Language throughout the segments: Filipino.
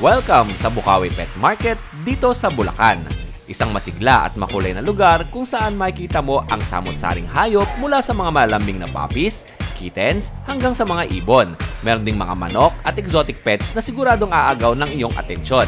Welcome sa Bukawi Pet Market dito sa Bulacan. Isang masigla at makulay na lugar kung saan makikita mo ang samot-saring hayop mula sa mga malambing na puppies, kittens, hanggang sa mga ibon. Meron ding mga manok at exotic pets na siguradong aagaw ng iyong atensyon.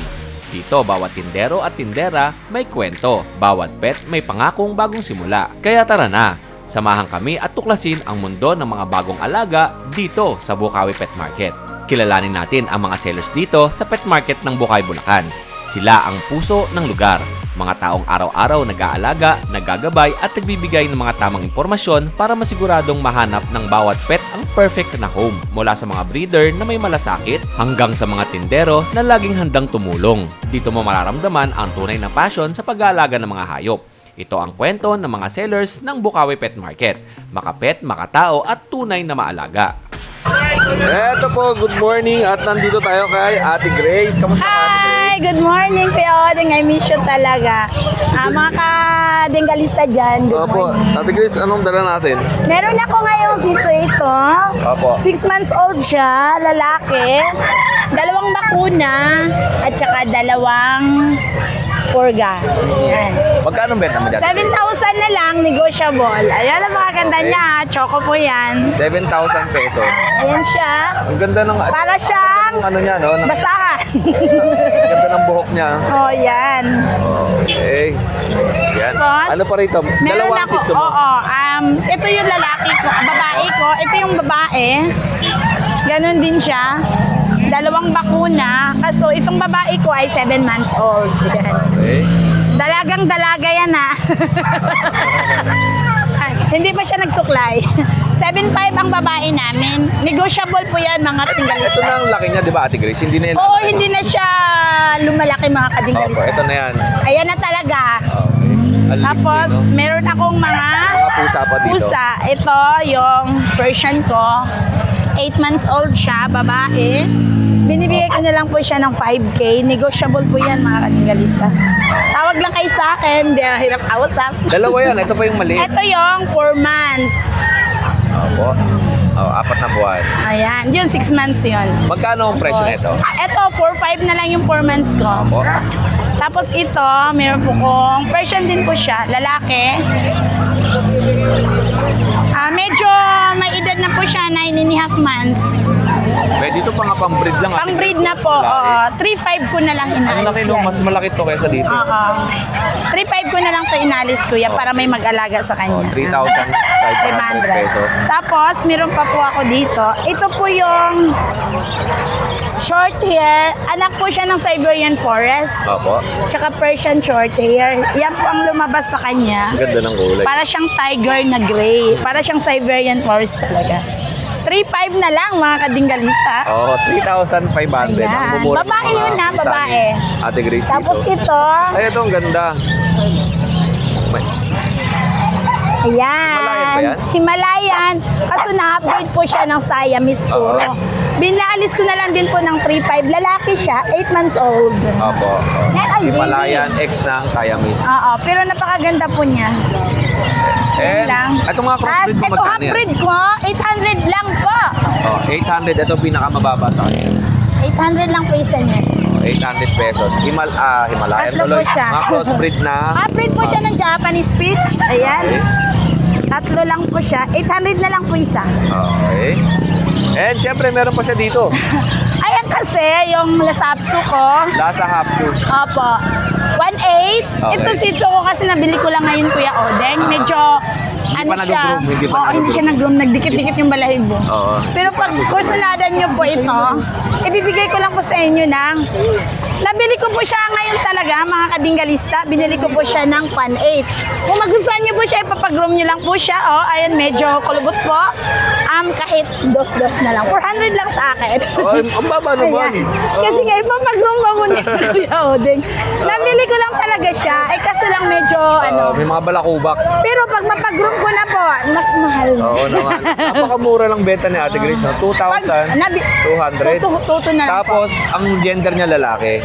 Dito, bawat tindero at tindera may kwento. Bawat pet may pangakong bagong simula. Kaya tara na! Samahan kami at tuklasin ang mundo ng mga bagong alaga dito sa Bukawi Pet Market. Kilalanin natin ang mga sellers dito sa Pet Market ng Bukawi, Bulacan. Sila ang puso ng lugar. Mga taong araw-araw nag-aalaga, naggagabay at nagbibigay ng mga tamang impormasyon para masiguradong mahanap ng bawat pet ang perfect na home. Mula sa mga breeder na may malasakit hanggang sa mga tindero na laging handang tumulong. Dito mo mararamdaman ang tunay na passion sa pag-aalaga ng mga hayop. Ito ang kwento ng mga sellers ng Bukawi Pet Market. Makapet, makatao at tunay na maalaga. Eto po, good morning at nandito tayo kay Ate Grace. Kamusta Ate Grace? Hi, good morning Kuya Odeng. I miss you talaga. Mga ka-Dengalista dyan, good Opo, morning. Ate Grace, anong dala natin? Meron ako ngayong sito ito. Opo. 6 months old siya, lalaki. 2 bakuna at saka 2 purga. Yan. Magkano benta mo dyan? 7,000 na lang, negotiable. Ayan ang mga ganda Okay. niya. Choco po yan. 7,000 pesos. Ayan siya. Ang ganda ng Para siyang ano niya, no? basahan. Ang ganda ng buhok niya. Oh, yan. Okay. Yan. Tapos, Ano pa rito? Meron Dalawang ako, Shih Tzu mo. oo. Ito yung lalaki ko, babae ko. Ito yung babae. Ganon din siya. 2 bakuna. Kaso itong babae ko ay 7 months old. Yan. Okay. Dalagang dalaga yan ha. Ay, hindi pa siya nagsuklay. 7.5 ang babae namin. Negotiable po yan mga Ito kadingalista. na ang laki niya, di ba Ate Grace? Hindi na yan. Oo, hindi na siya lumalaki mga Opo, kadingalista. ito na yan. Ayan na talaga. Okay. Ang Tapos, liksi, no? meron akong mga Pusa pa dito. pusa. Ito, yung Persian ko. 8 months old siya, babae. Binibigay ko na lang po siya ng 5K. Negotiable po yan, mga kadingalista. Tawag lang kayo sa akin. Hindi, hirap kausap. Dalawa yan. Ito pa yung maliit. Ito yung 4 months. Opo. Oh, 4 na buwan. Ayan, yun, 6 months yun. Magkano ang presyo nito? Ito, 4-5 na lang yung 4 months ko. Opo. Tapos ito, meron po kong Persian din po siya, lalaki. Medyo may edad na po siya, 9.5 months. Pwede ito pa nga pang-breed lang. Pang breed na po, 3.5 ko na lang Ang inalis laki nung yan. mas malaki to kaysa dito. Oo. 3.5 ko na lang to inalis kuya para may mag-alaga sa kanya. 3,500 pesos. Tapos, meron pa po ako dito. Ito po yung short hair. Anak po siya ng Siberian Forest. Opo. Tsaka Persian short hair. Yan po ang lumabas sa kanya. Ang ganda ng kulay. Para siyang tiger na gray. Para siyang Siberian Forest talaga. 3.5 na lang mga kadinggalista. Oo, 3,500. Ayan. Ang mumura ng Babae mga yun na, pusa babae. ni Ate Grace Tapos dito. ito, Ay, ito ang ganda. ayan. Himalayan ba yan? Himalayan. Kaso na-upgrade po siya ng Siamese puro. Oo. Binaalis ko na lang din po ng 3.5. Lalaki siya, 8 months old. Opo. Yan ang Himalayan baby. X ng Siamese. Oo, pero napakaganda po niya. And, Yan lang. itong mga crossbreed mo Ito magkano yan? half-breed ko, 800 lang po. Oh, 800. Ito pinakamababa sa kanya. 800 lang po isa niya. 800 pesos. Himalayan Tatlo po tuloy. siya. Mga crossbreed na. Half-breed po siya ng Japanese Spitz. Ayan. Okay. Tatlo lang po siya. 800 na lang po isa. Okay. And syempre, meron pa siya dito. Ayan kasi, yung lasapso ko. Lasa Hapsu. Opo. 1.8. Okay. Ito sitso ko kasi nabili ko lang ngayon Kuya Odeng. Medyo Hindi pa siya. nag-groom, hindi pa Oo, hindi siya nag-groom. Nagdikit-dikit yung balahibo. Oo. Pero pag kursunadan nyo po ito, ibibigay ko lang po sa inyo ng nabili ko po siya ngayon talaga, mga kadinggalista. Binili ko po siya ng 1.8. Kung magustuhan nyo po siya, ipapagroom nyo lang po siya. Oh, ayan, medyo kulubot po. Kahit dos-dos na lang. 400 lang sa akin. Oh, ang baba naman. Ayan. Kasi nga, ipapagroom pa mo niya, Kuya Odeng. Nabili ko lang talaga siya. Kaso lang medyo, May mga balakubak. Pero pag mapagroom ko na po, mas mahal na. Oo naman. Napakamura lang benta ni Ate Grace. No? 2,200. Tuto na lang po. Tapos, ang gender niya lalaki.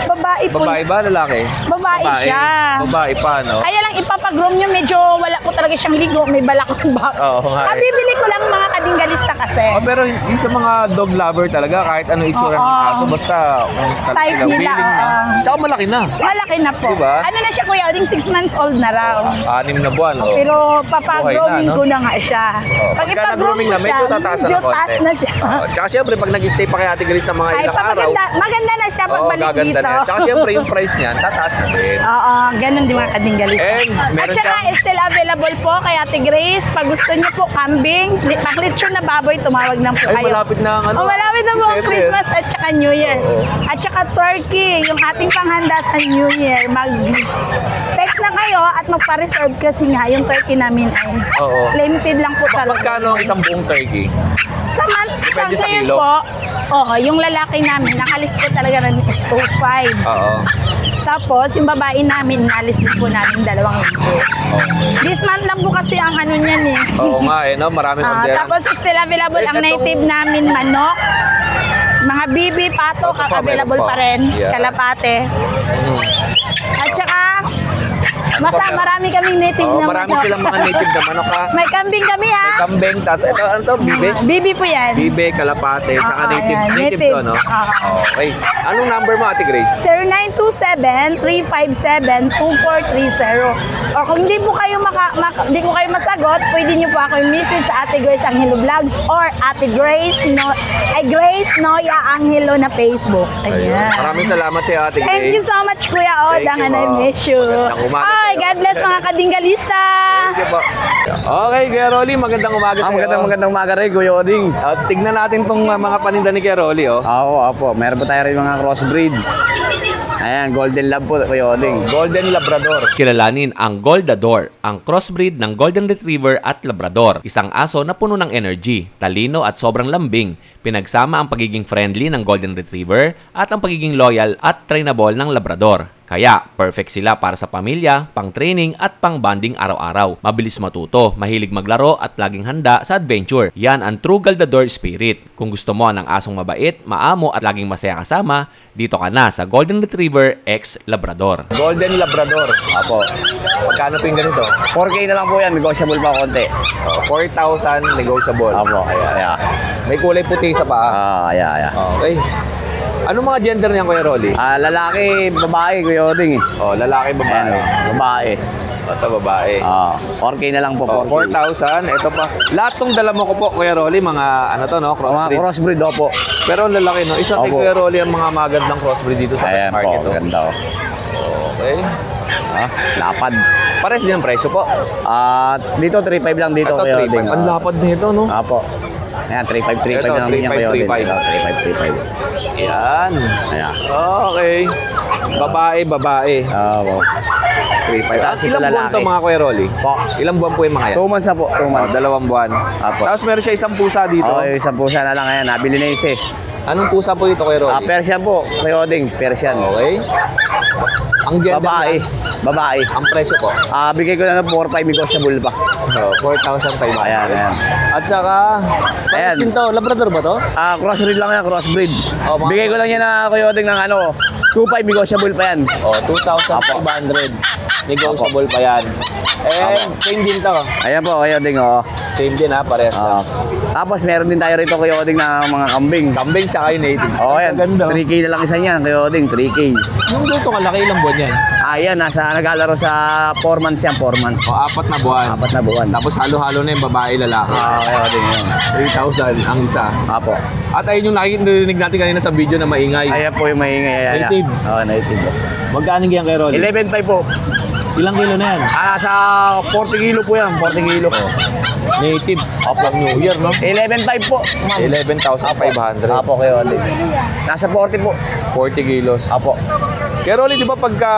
Babae po. Babae ba, lalaki? Babae siya. Babae pa, no? Kaya lang ipapagroom niyo, medyo wala ko talaga siyang ligo. May balak akong baka. Oo nga eh. Bibili ko lang mga kadinggalista kasi. Oh, pero hindi sa mga dog lover talaga, kahit ano itsura ng Oo. aso, basta kung Type sila nila, willing na. oo. Tsaka malaki na. Malaki na po. Diba? Ano na siya, Kuya Oding? 6 months old na raw. 6 na buwan, oh. Pero papagrooming Buhay na, no? ko na nga siya. Pag Pagka ipagroom nag-grooming ko na, siya, medyo tataas na medyo konti. taas na siya. Tsaka syempre, pag nag-stay pa kay Ate Grace ng mga Ay, ilang araw, maganda na siya pagbalik gaganda dito. na yan. Tsaka syempre, yung price niyan, tataas na din. Oo, ganun din mga kadinggalista. And At meron saka siyang- still available po kay Ate Grace. Pag gusto niyo po kambing, paklitsyon na baboy, tumawag na po Ay, kayo. malapit na ang ano. Oh, malapit na po ang December. Christmas at saka New Year. Oo. At saka turkey, yung ating panghanda sa New Year. Mag-text na kayo at magpa-reserve kasi nga yung turkey namin ay Oo. limited lang po talaga. Magkano ang isang buong turkey? Sa month, sa Depende sa ngayon kilo. po, oo, yung lalaki namin, nakalis po talaga ng is 2.5. Oo. Tapos, yung babae namin, nalis din po namin 2,000. Okay. This month lang po kasi ang ano niyan eh. Oo nga eh, no? Maraming order. Tapos, still available Eh, ang itong- native namin manok. Mga bibi, pato, Ito pa, available meron pa pa. rin. Yeah. Kalapate. At saka, basta pa? marami kaming native Oo, na marami manok. silang mga native na manok ha. May kambing kami ha. Kambing, tas ito, ano to? Bibe? Bibi po yan. Bibe, kalapate, saka Oo, native. ayan, Native native. to, no? Oo. Okay. Anong number mo, Ate Grace? 0927-357-2430. Or kung hindi po kayo hindi ko kayo masagot, pwede niyo po ako i-message sa Ate Grace Angelo Vlogs or Ate Grace Grace Noya Angelo na Facebook. Ayan. Maraming salamat sa iyo, Ate Grace. Thank you so much, Kuya Od. Thank Ang you, I ma'am. miss you. Magandang umaga Ay, sa'yo. God bless mga kadinggalista. Thank you po. Okay, Kuya Rolly, magandang umaga sa iyo. Magandang umaga rin, Kuya Oding. Tignan natin tong mga paninda ni Kuya Rolly, oh. Opo. Meron pa tayo rin mga crossbreed. Ayan, Golden Lab po, Kuya Oding. Golden Labrador. Kilalanin ang Goldador, ang crossbreed ng Golden Retriever at Labrador. Isang aso na puno ng energy, talino at sobrang lambing. Pinagsama ang pagiging friendly ng Golden Retriever at ang pagiging loyal at trainable ng Labrador. Kaya, perfect sila para sa pamilya, pang-training at pang-bonding araw-araw. Mabilis matuto, mahilig maglaro at laging handa sa adventure. Yan ang true Goldador spirit. Kung gusto mo ng asong mabait, maamo at laging masaya kasama, dito ka na sa Golden Retriever X Labrador. Golden Labrador. Opo. Magkano po yung ganito? 4K na lang po yan, negotiable pa konti. 4,000 negotiable. Opo, ayan. May kulay puti sa paa. Ayan. Okay. Ano mga gender niyan, Kuya Rolly? Lalaki, babae, Kuya Oding. Oh, lalaki, Ayan, babae. babae. Ito, babae. 4K na lang po, Oh, 4K. 4,000. Ito pa. Lahat tong dala mo ko po, Kuya Rolly, mga ano to, no? Mga Crossbreed. crossbreed, opo. Pero ang lalaki, no? Isa kay Opo. Kuya Rolly ang mga magandang crossbreed dito sa Ayan market. po, ganda oh. Okay. Lapad. Pares din ang presyo po. Dito, 3.5 lang dito, Ito, Kuya 3,500. Oding. Ang lapad nito, no? Opo. Ayan, 3.5 Ito, na lang din yan, Kuya Oding. 3.5. 3.5. Yan. Ayan. Okay. Babae. Opo. 3,500. Tapos ito Ilang buwan lalaki. to, mga Kuya Rolly? Po. Ilang buwan po yung mga yan? 2 months na po, 2 months. 2 buwan. Apo. Tapos meron siya isang pusa dito. Okay, isang pusa na lang ayan. Nabili na isa eh. Anong pusa po ito, Kuya Rolly? Persian po, Kuya Oding. Persian. Okay. Ang gender Babae. niya, Babae. ang presyo po. Bigay ko na ng 4-5 negotiable pa. 4,500. Ayan. At saka, Ayan. ayan. To, Labrador ba to? Crossbreed lang yan, crossbreed. Oh, mga- Bigay ko lang yan na Kuya Oding ng 2-5 negotiable pa yan. 2,500. Negotiable pa yan. Same din to. Ayan po, Kuya Oding. Oh. Same din ha, parehas Ah. lang. Tapos meron din tayo rito Kuya Oding ng mga kambing. Kambing tsaka yung native. Ayan. Ganda. 3K na lang isa niyan, Kuya Oding. 3K. Yung dito kalaki, ilang buwan yan? Ayan, naglalaro sa 4 months yan, 4 months. 4 na buwan. 4 na buwan. Tapos halo-halo na yung babae, lalaki. Kuya Oding yun. 3,000 ang isa. Apo. At ayun yung narinig natin kanina sa video na maingay. Ayan po yung maingay. Ayan. Native. Oo, native po. Magkano yan kay Rolly? 11.5 po. Ilang kilo na yan? Sa 40 kilo po yan, 40 kilo. Native. Upang New Year, no? 11.5 po, ma'am. 11,500. Apo kayo, Oding. Nasa 40 po. 40 kilos. Apo. Kaya Rolly, di ba pagka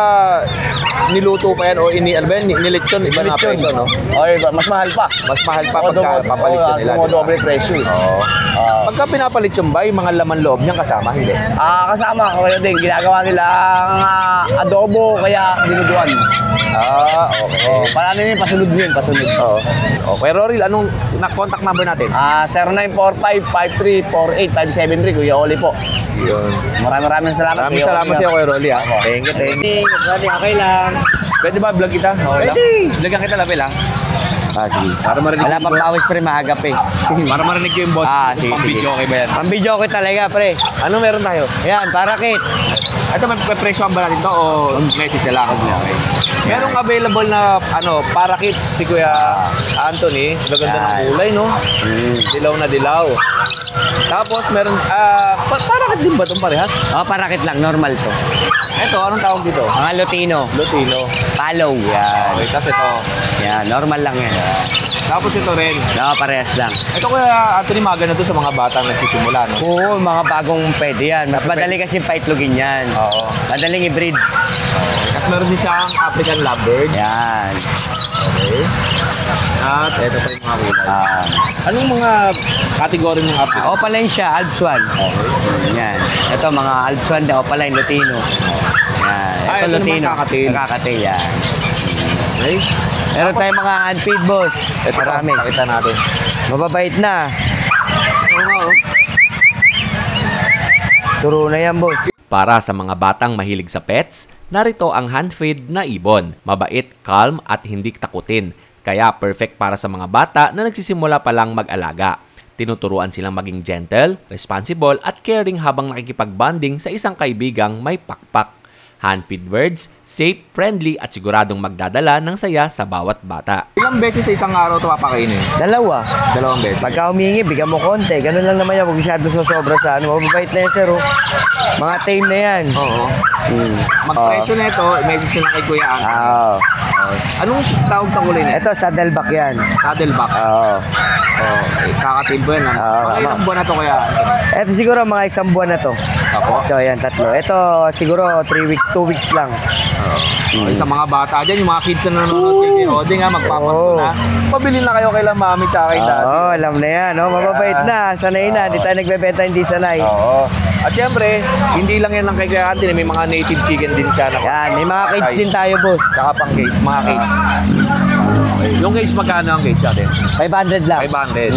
niluto pa yan o ano ba yan, nilitsyon, iba na presyo, no? Okay, mas mahal pa. Mas mahal pa pagka papalitsyon nila. di ba? Doble presyo. Oo. Pagka pinapalitsyon ba, yung mga laman loob niyang kasama, hindi? Kasama ko kayo din. Ginagawa nilang adobo kaya dinuduan. Okay. Paano yun? Pasunod yun, pasunod. Oo. Okay, Roril, anong contact number natin? 0945-5348-573, Kuya Oli po. Yun. Maraming salamat. Maraming salamat sa iyo, Kuya Rolly, ha? Thank you. Okay lang. Pwede ba vlog kita? Okay lang? Vlogyan kita, Lapil, ha? Sige. Para marinig Wala pang pawis pre, mahagap eh. Para marinig ko yung boss. Sige, Pang-video, okay ba yan? Pang-video ko talaga pre. Ano meron tayo? Yan, parakit. Ito, may presyo ba natin to o message lang? Okay. Merong available na parakit si Kuya Anthony. Gaganda ng kulay, no? Dilaw na dilaw. Tapos meron, parakit din ba itong parehas? Parakit lang, normal to. Ito, anong tawag dito? Mga Lutino. Lutino. Follow. Yan. Okay, tapos ito. Yan, normal lang yan. Tapos ito rin. Parehas lang. Ito Kuya Anthony, maganda to sa mga batang nagsisimula, no? Oo, mga bagong pwede yan. Mas madali kasi paitlogin yan. Oo. Madaling i-breed. Tapos meron din siyang African Lovebird. Yan. Okay. At ito pa yung mga kulay. Anong mga kategory ng African? Opaline siya, Alps 1. Okay. Yan. Ito mga Alps 1 na Opaline Lutino. Yan. Ito ito Lutino. naman kakatil. Kakatil yan. Okay. Meron tayong mga unfeed boss. Ito Marami. Pakita natin. Mababait na. Oo. Turo na yan boss. Para sa mga batang mahilig sa pets, narito ang hand-feed na ibon. Mabait, calm at hindi takutin. Kaya perfect para sa mga bata na nagsisimula pa lang mag-alaga. Tinuturuan silang maging gentle, responsible at caring habang nakikipag-bonding sa isang kaibigang may pakpak. Hand-feed birds, safe, friendly at siguradong magdadala ng saya sa bawat bata. Ilang beses sa isang araw ito papakainin? Dalawang beses. Pagka humingi, bigyan mo konti. Ganun lang naman yan. Huwag masyado sobra sa mababait na yan sir. Mga tame na yan. Oo. Mag-presyo na ito, message na kay Kuya Anthony. Anong tawag sa kulay na ito? Ito, saddleback yan. Saddleback. Kakatil ba yan? Mga ilang buwan na ito Kuya Anthony? Ito siguro mga 1 buwan na to. Ito, yan, 3. Ito siguro 3 weeks, 2 weeks lang. Okay, sa mga bata dyan, yung mga kids na nanonood kay Ode nga, magpapasko na. Pabili na kayo kay mami tsaka kay daddy. Alam na yan. Mababait na. Sanay na. Di tayo nagbebenta, hindi sanay. Oo. At syempre, hindi lang yan lang kay Kuya Anthony, may mga native chicken din siya. Yan, may mga cage din tayo, boss. Saka pang cage, mga cage. Okay. Yung cage, magkano ang cage natin? 500 lang. 500.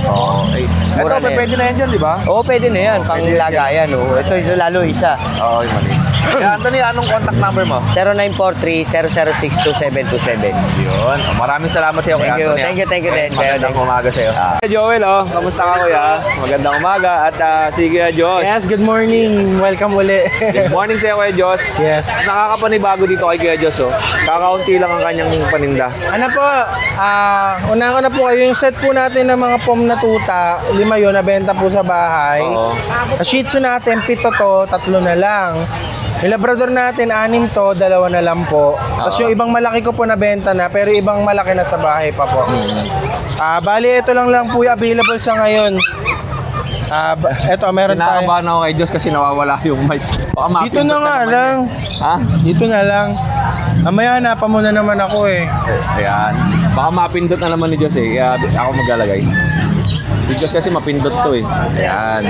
Okay. Ito, Mura na yan. pwede na yan dyan, di ba? Oo, pwede na yan. Pang Pwede yan. lagayan. Ito lalo isa. Oo, yung mali. Kaya Anthony, anong contact number mo? 0943-006-2727. Yun. Maraming salamat sa iyo, Kuya Thank you. Anthony. Thank you din. Magandang umaga sa iyo. Joel, kamusta ka Kuya? Magandang umaga at sige Diyos. Yes, good morning. Welcome uli. Good morning sa iyo, Kuya Diyos. Yes. Nakakapanibago dito kay Kuya Diyos, oh. Kakaunti lang ang kanyang paninda. Ano po, unahan ko na po kayo. Yung set po natin ng mga pom na tuta, 5 yun, nabenta po sa bahay. Oo. Sa Shih Tzu natin, 7 to, 3 na lang. Yung Labrador natin, 6 to, 2 na lang po. Tapos yung ibang malaki ko po nabenta na, pero ibang malaki na sa bahay pa po. Bali, ito lang po yung available sa ngayon. Eto, meron tayo. Kinakabahan ako kay Diyos kasi nawawala yung mic. Baka Dito na mapindot nga naman lang. yun. Ha? Dito na lang. Mamaya hanapan mo na naman ako eh. Ayan. Baka mapindot na naman ni Diyos eh. Kaya ako maglalagay. Si Diyos kasi mapindot to eh. Ayan.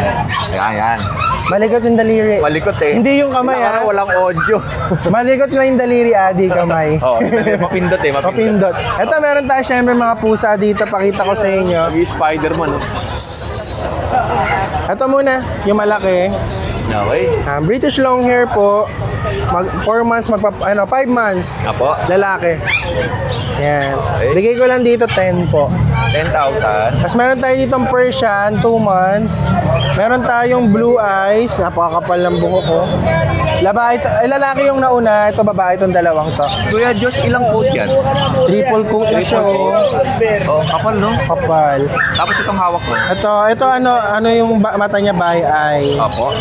Ayan. Malikot yung daliri. Malikot eh. Hindi yung kamay, Parang ha? walang audio. Malikot na yung daliri, Adi, kamay. Oo, mapindot eh. Kapindot. Ito, meron tayo syempre mga pusa dito. Pakita ko sa inyo. Yung Spider-Man, oh. Ito muna, yung malaki. Okay. British long hair po. 4 months, 5 months. Apo. Lalaki. Yan. Bigay ko lang dito 10 po. 10,000. Tapos meron tayo ditong Persian, 2 months. Meron tayong blue eyes. Napakakapal ng buhok ko. Lalaki yung nauna. Ito babae itong dalawang to. Kuya Diyos, ilang coat yan? Triple coat na siya. Oh, kapal no? Kapal. Tapos itong hawak mo. Ito ano yung mata niya by eye. Apo.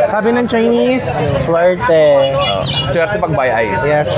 Sabi ng Chinese, swerte. Swerte pag by eye. Yes.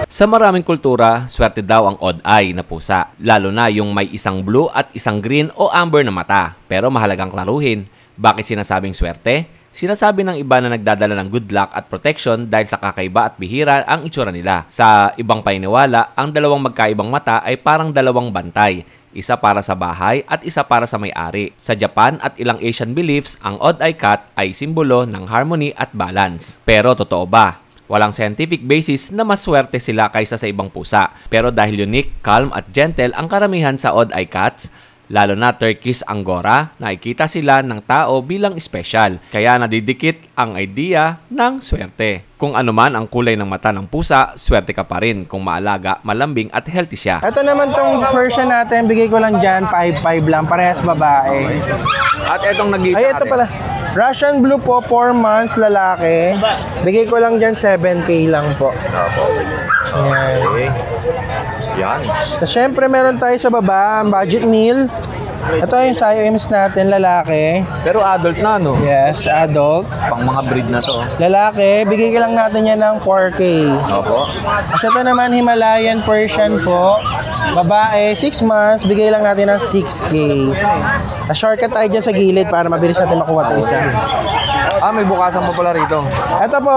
Sa maraming kultura, swerte daw ang odd eye na pusa, lalo na yung may isang blue at isang green o amber na mata. Pero mahalagang klaruhin, bakit sinasabing swerte? Sinasabi ng iba na nagdadala ng good luck at protection dahil sa kakaiba at bihira ang itsura nila. Sa ibang paniniwala, ang dalawang magkaibang mata ay parang dalawang bantay. Isa para sa bahay at isa para sa may-ari. Sa Japan at ilang Asian beliefs, ang odd eye cat ay simbolo ng harmony at balance. Pero totoo ba? Walang scientific basis na mas swerte sila kaysa sa ibang pusa. Pero dahil unique, calm at gentle ang karamihan sa odd eye cats, lalo na Turkish Angora, nakikita sila ng tao bilang espesyal. Kaya nadidikit ang idea ng swerte. Kung ano man ang kulay ng mata ng pusa, swerte ka pa rin kung maalaga, malambing at healthy siya. Ito naman tong version natin, bigay ko lang dyan, 5-5 lang, parehas babae. At etong nag-iisa Ay, ito pala. Russian Blue po, 4 months, lalaki. Bigay ko lang dyan, 7K lang po. Ayan. Okay. Yan. So, syempre, meron tayo sa baba, budget meal. Ito yung Siamese natin, lalaki. Pero adult na, no? Yes, adult. Pang mga breed na to. Lalaki, bigay ko lang natin yan ng 4K. Opo. Kasi ito naman, Himalayan Persian po. Babae, 6 months, bigay lang natin ng 6K. Shortcut tayo dyan sa gilid para mabilis natin makuha ito isa. Ah, may bukasan mo pala rito. Ito po,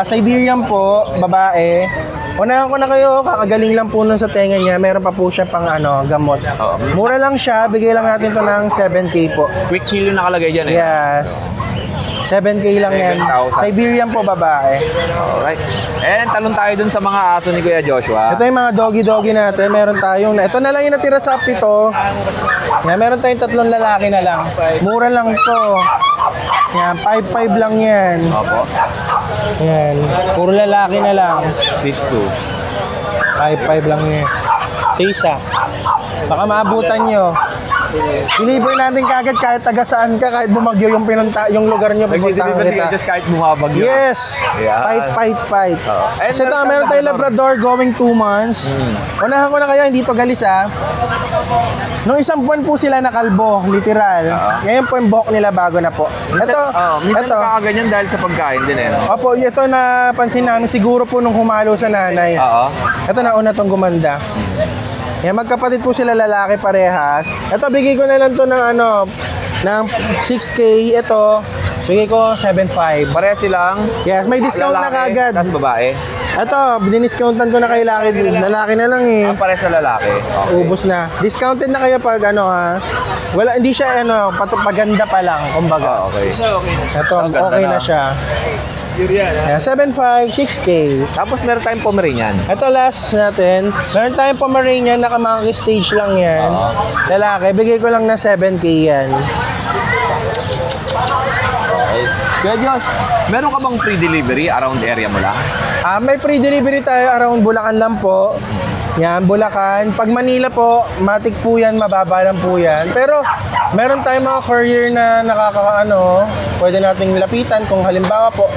Siberian po, babae. Unahan ko na kayo, kakagaling lang po nun sa tenga niya. Meron pa po siya pang gamot. Mura lang siya, bigay lang natin to ng 7K po. Quick heal yung nakalagay dyan eh. Yes. 7K lang yan. 7,000. Siberian po, babae. Alright. And talon tayo dun sa mga aso ni Kuya Joshua. Ito yung mga doggy-doggy natin. Meron tayong, ito na lang yung natira sa pito. Yan, meron tayong 3 lalaki na lang. Mura lang to. Yan, 5-5 lang yan. Opo. Yan, puro lalaki na lang. Shih Tzu. 5-5 lang yan. Tisa. Baka maabutan nyo. Deliver natin kagad kahit taga saan ka, kahit bumagyo yung lugar nyo, pupuntahan Nag-deliver si kita. Just kahit bumabagyo. Yes! Yan. Fight. Ayun, Kasi ito, meron meron tayong Labrador. Labrador going 2 months. Unahan ko na kayo, hindi to galis Nung 1 buwan po sila nakalbo, literal. Ngayon po yung buhok nila bago na po. Minsan kakaganyan dahil sa pagkain din eh. No? Opo, ito na pansin namin siguro po nung humalo sa nanay. Oo. Ito na una tong gumanda. Yan, magkapatid po sila lalaki parehas. Ito, bigay ko na lang to ng ng 6K. Ito, bigay ko 7.5. Pareha silang Yes, may discount na lalaki, kagad. tas babae. Ito, diniscountan ko na kay lalaki. Lalaki na lang eh. Pareha sa lalaki. Okay. Ubus na. Discounted na kayo pag ha. Wala, hindi siya paganda pa lang, kumbaga. Okay. Ito, Ang ganda okay na. na siya. Yeah, 7.5, 6K. Tapos meron tayong Pomeranian. Ito last natin. Meron tayong Pomeranian, naka-monkey stage lang yan. Lalaki, bigay ko lang na 7K yan. Kuya Josh, meron ka bang free delivery around area mo lang? May free delivery tayo around Bulacan lang po. Yan, Bulacan. Pag Manila po, matik po yan, mababa lang po yan. Pero meron tayong mga courier na pwede nating lapitan kung halimbawa po.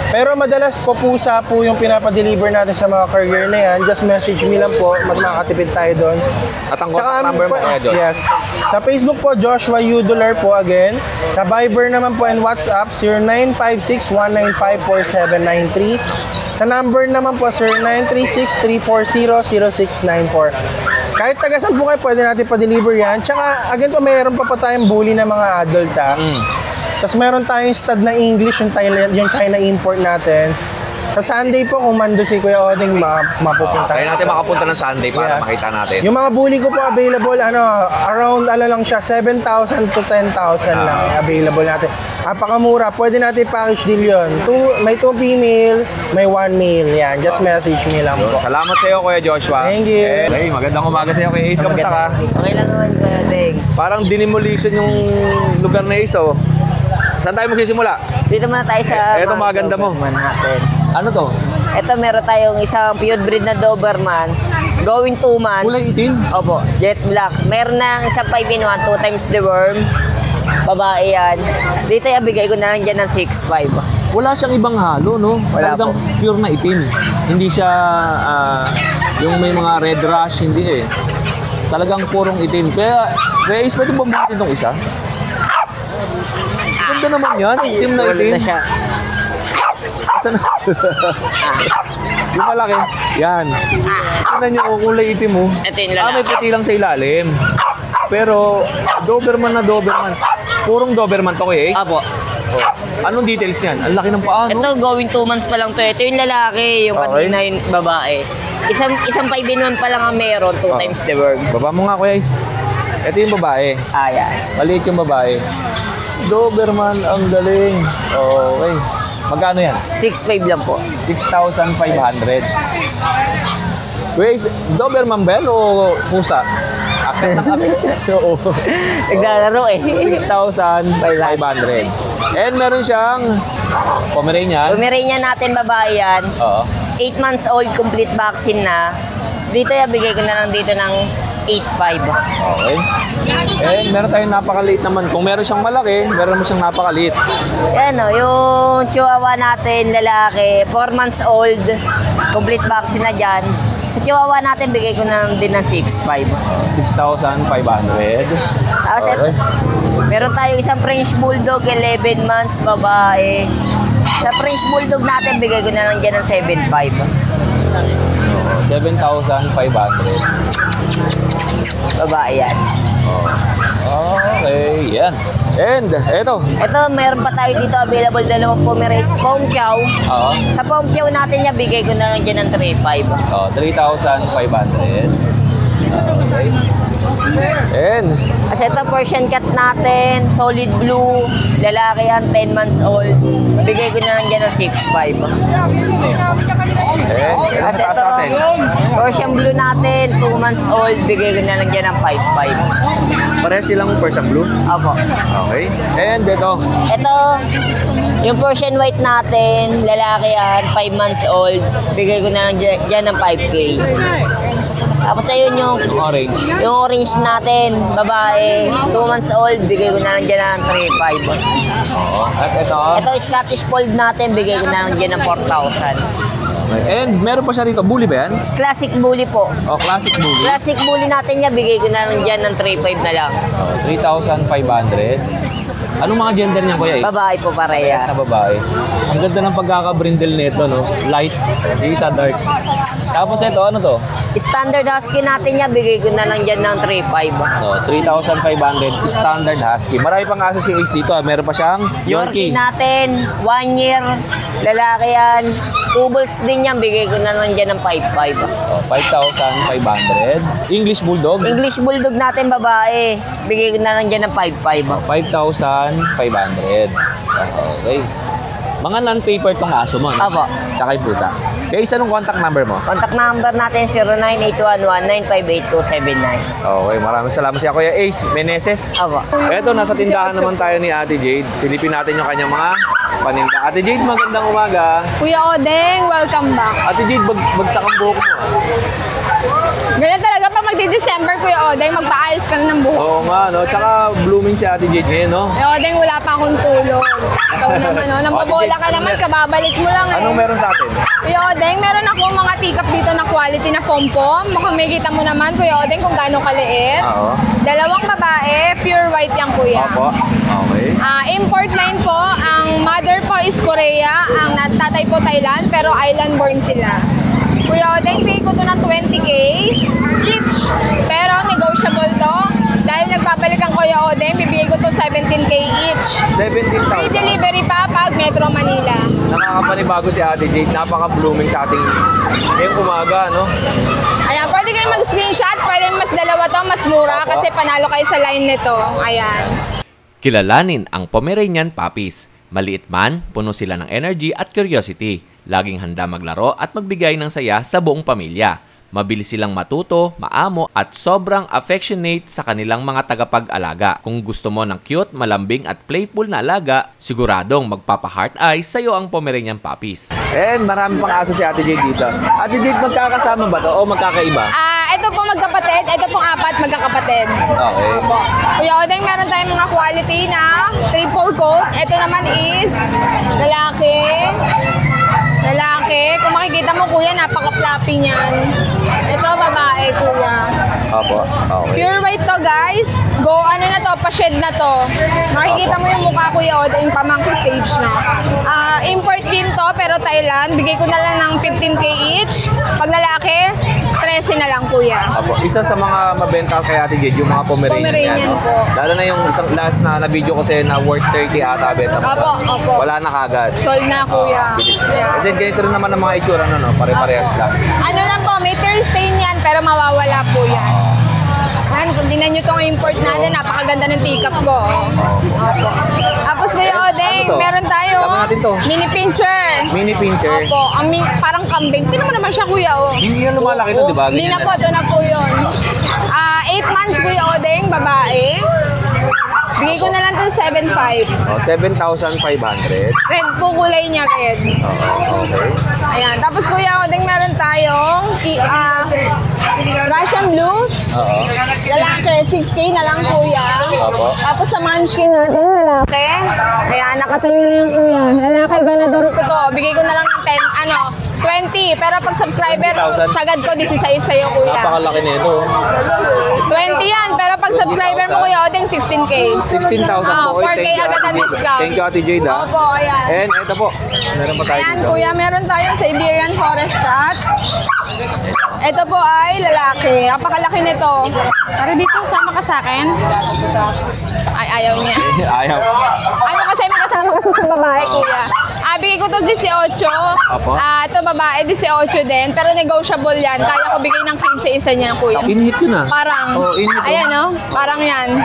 Pero madalas po pusa po yung pinapadeliver natin sa mga courier na yan. Just message me lang po, mas makakatipid tayo doon. At ang contact number mo, Kuya Josh? Yes. Sa Facebook po, Joshua Udular po again. Sa Viber naman po and WhatsApp, 0956-195-4793. Sa number naman po, 0936-340-0694. Kahit taga-saan po kayo, pwede natin pa-deliver yan. Tsaka, again po, mayroon pa tayong bully na mga adult Tapos meron tayong stud na English, yung China import natin. Sa Sunday po, kung mando si Kuya Oding, mapupunta. Kaya natin makapunta ng Sunday para Yes. makita natin. Yung mga bully ko po available, around lang siya, 7,000 to 10,000 lang available natin. Napakamura, pwede natin package deal yun. May 2 female, may 1 male. Yan, just message me lang po. Salamat sa iyo, Kuya Joshua. Thank you. Hey, magandang umaga sa iyo, Kuya Ace. Kamusta ka? Okay lang naman, Kuya Deng. Parang dinimolition yung lugar na Ace, oh. Saan tayo magsisimula? Dito muna tayo sa Eto, maganda mo. Manhattan. Ano to? Ito, meron tayong isang pure breed na Doberman. Going 2 months. Kulay itim? Opo, jet black. Meron ng isang 5-in-1, 2 times the worm. Babae yan. Dito ibigay ko na lang dyan ng 6.5. Wala siyang ibang halo, no? Wala Talagang po. pure na itim. Hindi siya yung may mga red rush, hindi eh. Talagang purong itim. Kaya Ace, pwede ba buhatin itong isa? Ganda naman yan, itim na Wala itim. na siya. Saan na? Yung malaki. Yan. Tignan niyo, kulay itim mo. Ito yung May lalaki. puti lang sa ilalim. Pero, Doberman na Doberman. Purong Doberman to, Kuya Ace? Opo. Anong details niyan? Ang laki ng paa, no? Ito, going 2 months pa lang to. Ito yung lalaki, yung Okay. kanina yung babae. Isang 5-in-1 pa lang ang meron, 2 times the worm. Baba mo nga, Kuya Ace. Ito yung babae. Ayan. Maliit yung babae. Doberman, ang galing. Okay. Magkano yan? 6'5 lang po. 6,500. Kuya Ace, Doberman ba yan o pusa? Akit ng akit. Oo. Naglalaro eh. 6,500. And meron siyang Pomeranian. Pomeranian natin babae yan. Oo. 8 months old, complete vaccine na. Dito bigay ko na lang dito ng 8'5. Okay. And meron tayong napakaliit naman. Kung meron siyang malaki, meron mo siyang napakaliit. Yan o, yung chihuahua natin, lalaki, 4 months old, complete vaccine na dyan. Sa chihuahua natin, bigay ko na lang din ng 6'5. 6,500. Tapos Okay. meron tayo isang French Bulldog, 11 months, babae. Sa French Bulldog natin, bigay ko na lang dyan ng 7'5. 7,500. Babae yan. Okay, yan. And, eto. Ito, meron pa tayo dito available dalawang Pom Chow. Oo. Sa Pom Chow natin yan, bigay ko na lang dyan ng 3'5. 3,500. Okay. And, Kasi ito, Persian cat natin, solid blue, lalaki yan, 10 months old. Bigay ko na lang dyan ng 6'5. Kasi taas ito, natin. Persian blue natin, 2 months old, bigay ko na lang dyan ng 5'5. Parehas silang Persian Blue. Apo. Okay. And ito. Ito, yung Persian white natin, lalaki yan, 5 months old, bigay ko na lang dyan ng 5K. Tapos ayun yung Orange. orange natin, babae, 2 months old, bigay ko na lang dyan ng 3'5. Oo. At ito. Ito, Scottish Fold natin, bigay ko na lang dyan ng 4,000. Okay. And meron pa siya rito. Bully ba yan? Classic Bully po. O, Classic Bully. Classic Bully natin yan, bigay ko na lang dyan ng 3'5 na lang. 3,500. Anong mga gender niya, Kuya? Babae po parehas. Sa babae. Ang ganda ng pagkakabrindle nito, no? Light. Kasi isa dark. Tapos ito, ano to? Standard Husky natin yan, bigay ko na lang dyan ng 3'5. 3,500. Standard Husky. Marami pang aso si Ace dito. Meron pa siyang Yorkie Yorkie. natin, 1 year, lalaki yan. 2 balls din yan, bigay ko na lang dyan ng 5'5. 5,500. English Bulldog. English Bulldog natin, babae, bigay ko na lang dyan ng 5'5. 5,500. Okay. Mga non-paper tong aso mo, no? Apo. Tsaka yung pusa. Kaya isa nung contact number mo? Contact number natin 098119588279. Okay, maraming salamat siya, Kuya Ace Meneses. Apo. Eto, nasa tindahan naman tayo ni Ate Jade. Silipin natin yung kanyang mga paninda. Ate Jade, magandang umaga. Kuya Odeng, welcome back. Ate Jade, bagsak ang buhok mo. Ganyan talaga pag magdi-December, Kuya Odeng, magpaayos ka na ng buhok. Oo nga, no? Tsaka blooming si Ate Jade ngayon, no? Kuya Odeng, wala pa akong tulong. Ikaw naman, no? Nambabola ka naman, kababalik mo lang eh. Anong meron sa atin? Kuya Odeng, meron akong mga teacup dito na quality na pom-pom. Mukhang may kita mo naman, Kuya Odeng, kung gaano kaliit. Oo. Dalawang babae, pure white yan, Kuya. Opo. Okay. Import line po, ang mother po is Korea, ang tatay po Thailand, pero island born sila. Kuya Odeng, pay ko to ng 20K each, pero negotiable to. Dahil nagbabalik ang Kuya Odeng, bibigay ko to 17K each. Free 17,000. delivery pa pag Metro Manila. Nakakapanibago si Ate Jade. Napaka-blooming sa ating ngayong umaga, no? Ayan, pwede kayo mag-screenshot, pwede mas dalawa to, mas mura, Opo. kasi panalo kayo sa line nito. Ayan. Kilalanin ang Pomeranian Puppies. Maliit man, puno sila ng energy at curiosity. Laging handa maglaro at magbigay ng saya sa buong pamilya. Mabilis silang matuto, maamo at sobrang affectionate sa kanilang mga tagapag-alaga. Kung gusto mo ng cute, malambing at playful na alaga, siguradong magpapa-heart eyes sa'yo ang Pomeranian Puppies. And marami pang aso si Ate Jade dito. Ate Jade, magkakasama ba to o magkakaiba? Ito pong magkapatid, ito pong 4 magkakapatid. Okay. Opo. Kuya Odeng, meron tayong mga quality na triple coat. Ito naman is lalaki. Lalaki. Kung makikita mo, kuya, napaka-fluffy niyan. Ito, babae, kuya. Opo. Okay. Pure white to, guys. Go, ano na to, pa-shed na to. Makikita mo yung mukha, Kuya Odeng, pamangki stage na. Import din to, pero Thailand, bigay ko na lang ng 15K each. Pag lalaki, 13 na lang kuya. Apo. Isa sa mga mabenta kay Ate Jade, yung mga Pomeranian. Pomeranian yan, no? po. Lalo na yung isang last na video ko sa'yo na worth 30 ata benta mo. Opo, opo. Wala na kagad. Sold na kuya. Bilis na. Yeah. Kasi ganito rin naman ang mga itsura, no? Pare-parehas lang. Ano lang po, may tear stain yan, pero mawawala po yan. Yan, kung tingnan nyo itong import natin, napakaganda ng teacup ko. Tapos Kuya Odeng, Ano to? meron tayo Sama natin to. mini pincher. Mini pincher. Opo, parang kambing. Tingnan mo naman siya kuya. Oh. Hindi yan lumalaki to, di ba? Hindi na po, ito na po yun. 8 months Kuya Odeng, babae. Bigay ko na lang ito 7.5. Oh, 7,500. Red po kulay niya, red. Okay. Ayan. Tapos Kuya Odeng, meron tayong Russian Blues. Oo. Lalaki, 6K na lang kuya. Opo. Tapos sa munchkin natin, lalaki. Ayan, nakatayo na yung kuya. Lalaki, ganador ko to. Bigay ko na lang ng 20. Pero pag subscriber, 20,000. sagad ko, 16 sa'yo kuya. Napakalaki nito. 20 yan, pero pag subscriber mo kuya, Odeng, 16K. 16,000 po. 4K agad ang discount. Thank you, Ate Jade. Opo, ayan. And ito po. Meron pa tayo Ayan dito. kuya, meron tayong Siberian Forest Cat. Ito po ay lalaki. Napakalaki nito. Tara dito, sama ka sa akin. Ay, ayaw niya. Ayaw. Ano kasi may kasama kasi sa babae, kuya. Bigay ko to 18. Apo. Ito babae, 18 din. Pero negotiable yan. Kaya ko bigay ng 15 isa niya, kuya. In-hit yun ah. Parang, Oh, in-hit. ayan no? Parang yan.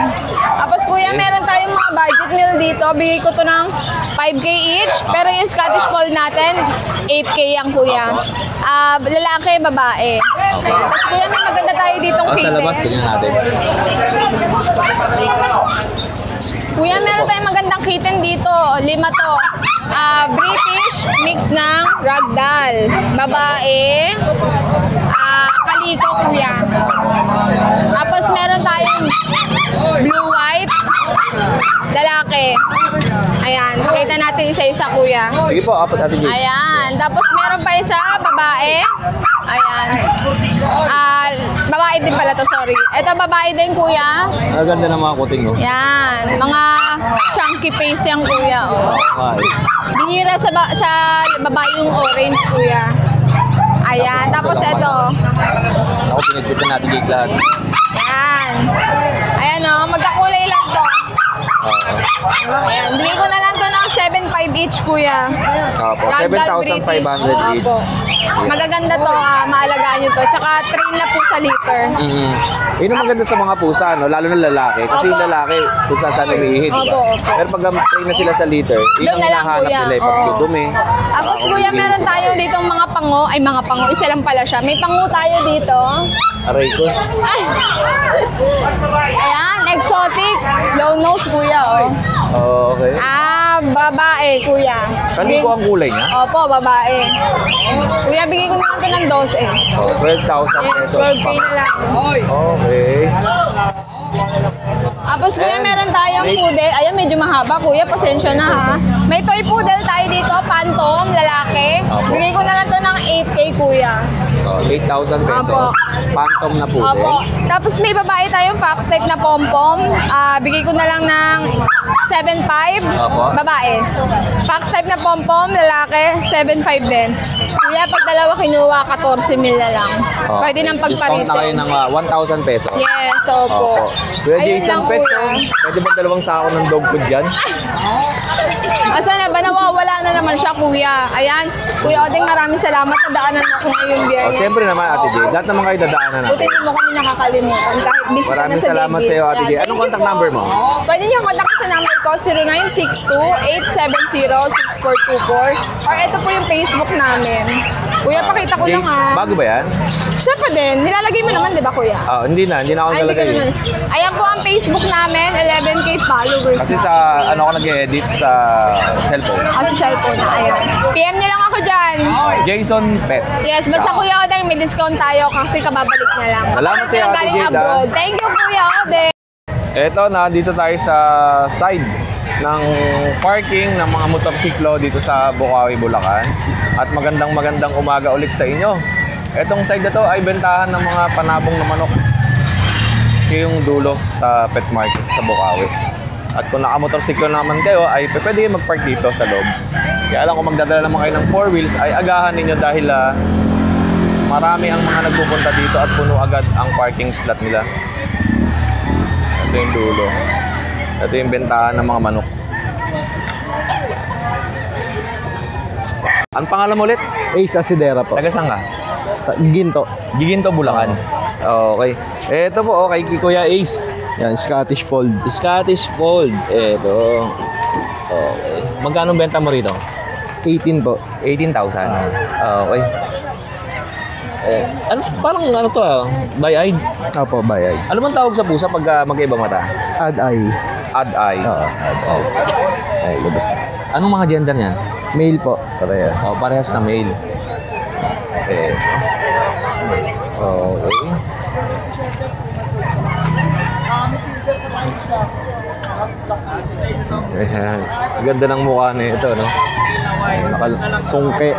Tapos kuya, meron tayong mga budget meal dito. Bigay ko to ng 5K each. Pero yung Scottish Fold natin, 8K yan, kuya. Lalaki, babae. Tapos kuya, may maganda tayo ditong Sa kitten. labas, tingnan natin. Kuya, meron tayong magandang kitten dito. 5 to. British, mix ng ragdoll. Babae. Kaliko, kuya. Tapos meron tayong blue-white. Lalaki. Ayan, pakita natin isa-isa, kuya. Sige po, apat Ate Jade. Ayan. Tapos meron pa isa, babae. Ayan. Babae din pala to, sorry. Ito babae din, kuya. Ang ganda ng mga kuting ko. Yan. Mga chunky face yan, kuya. Oh. Okay. Bihira sa babae yung orange, kuya. Ayan. Tapos ito. Ako, pinagpitan natin Jade lahat. Ayan. Ayan o. Magkakulay lang to. Ayan. Bigay ko na lang to ng 7.5 each, kuya. Opo, Ragdoll 7,500 each. Opo. Magaganda to, maalagaan nyo to. Tsaka train na po sa liter. Yun ang maganda sa mga pusa, no? Lalo na lalaki. Kasi yung lalaki, kung saan nag-ihit, diba? Opo, opo. Pero pag train na sila sa liter, yun Doon ang na lang, hinahanap kuya. nila. Pag Oo. dumi. Tapos kuya, meron tayo dito mga pango. Ay, mga pango. Isa lang pala siya. May pango tayo dito. Aray ko. Ay. Ayan, exotic. Low nose, kuya, oh. Oh, okay. Babae, kuya. Kaliko ang kulay niya? Opo, babae. Kuya, bigay ko naman ito ng 12. Oh, 12,000 Yes, pesos. 12K na lang. Okay. Tapos kuya, And meron tayong may- poodle. Ayan, medyo mahaba, kuya. Pasensya na, ha. May toy poodle tayo dito, phantom, lalaki. Opo. Bigay ko na lang ito ng 8K, kuya. So, 8,000 pesos. Opo. Phantom na po Opo. Tapos may babae tayong fox type na pom-pom. Bigay ko na lang ng 7.5. Opo. Babae. Fox type na pom-pom, lalaki, 7.5 din. Kuya, pag dalawa kinuha, 14 mil na lang. Pwede nang Discount na kayo pagparisin. ng 1,000 pesos. Yes, opo. Kuya Ayun Jason lang, Pet, kuya. pwede ba dalawang sako ng dog food dyan? Asa na ba? Nawawala na naman siya, kuya. Ayan. Kuya Odeng, maraming salamat. Nadaanan mo ako ngayong Oh, biyernes. siyempre naman, Ate Jade. Lahat naman kayo dadaanan Buti natin. hindi mo kami nakakalimutan. Kahit busy ka na Maraming sa salamat Davis. sa iyo, Ate Yan. Jade. Thank Anong you contact po. number mo? Pwede niyo contact sa number ko, 0962-870-6424. Or ito po yung Facebook namin. Kuya, pakita ko lang Jace, ha. bago ba yan? Siya pa din. Nilalagay mo naman, di ba kuya? Hindi na ako Ay, hindi nalagay. ko naman. Ayan po ang Facebook namin, 11K followers. Kasi na. sa ako nag-edit sa cellphone. Sa cellphone na, ayan. PM niyo lang ako dyan. Jason Pet. Yes, basta Kuya Odeng, may discount tayo kasi kababalik na lang. Salamat sa iyo, Ate Galing Jade, abroad. Thank you, Kuya Odeng. Eto, nandito tayo sa side ng parking ng mga motorsiklo dito sa Bukawi, Bulacan. At magandang umaga ulit sa inyo. Etong side na to ay bentahan ng mga panabong na manok. Ito yung dulo sa pet market sa Bukawi. At kung nakamotorsiklo naman kayo, ay pwede kayo mag-park dito sa loob. Kaya lang kung magdadala naman kayo ng 4 wheels, ay agahan ninyo dahil marami ang mga nagpupunta dito at puno agad ang parking slot nila. Ito yung dulo. Ito yung bentahan ng mga manok. Ang pangalan mo ulit? Ace Asidera po. Taga saan ka? Sa Ginto. Giginto, Bulacan. Okay. Ito po, kay Kuya Ace. Yan, Scottish Fold. Scottish Fold. Ito. Okay. Magkano benta mo rito? 18 po. 18,000. Okay. Parang ano to Bayad? Opo, bayay. Ano bang tawag sa pusa pag magkaiba mata? Ad-eye. Ad-eye. Oo, ad-eye. Ay, labas na. Anong mga gender niyan? Male po, parehas. Parehas na male. Okay. Ayan. Ganda ng mukha na ito, no? Sungke.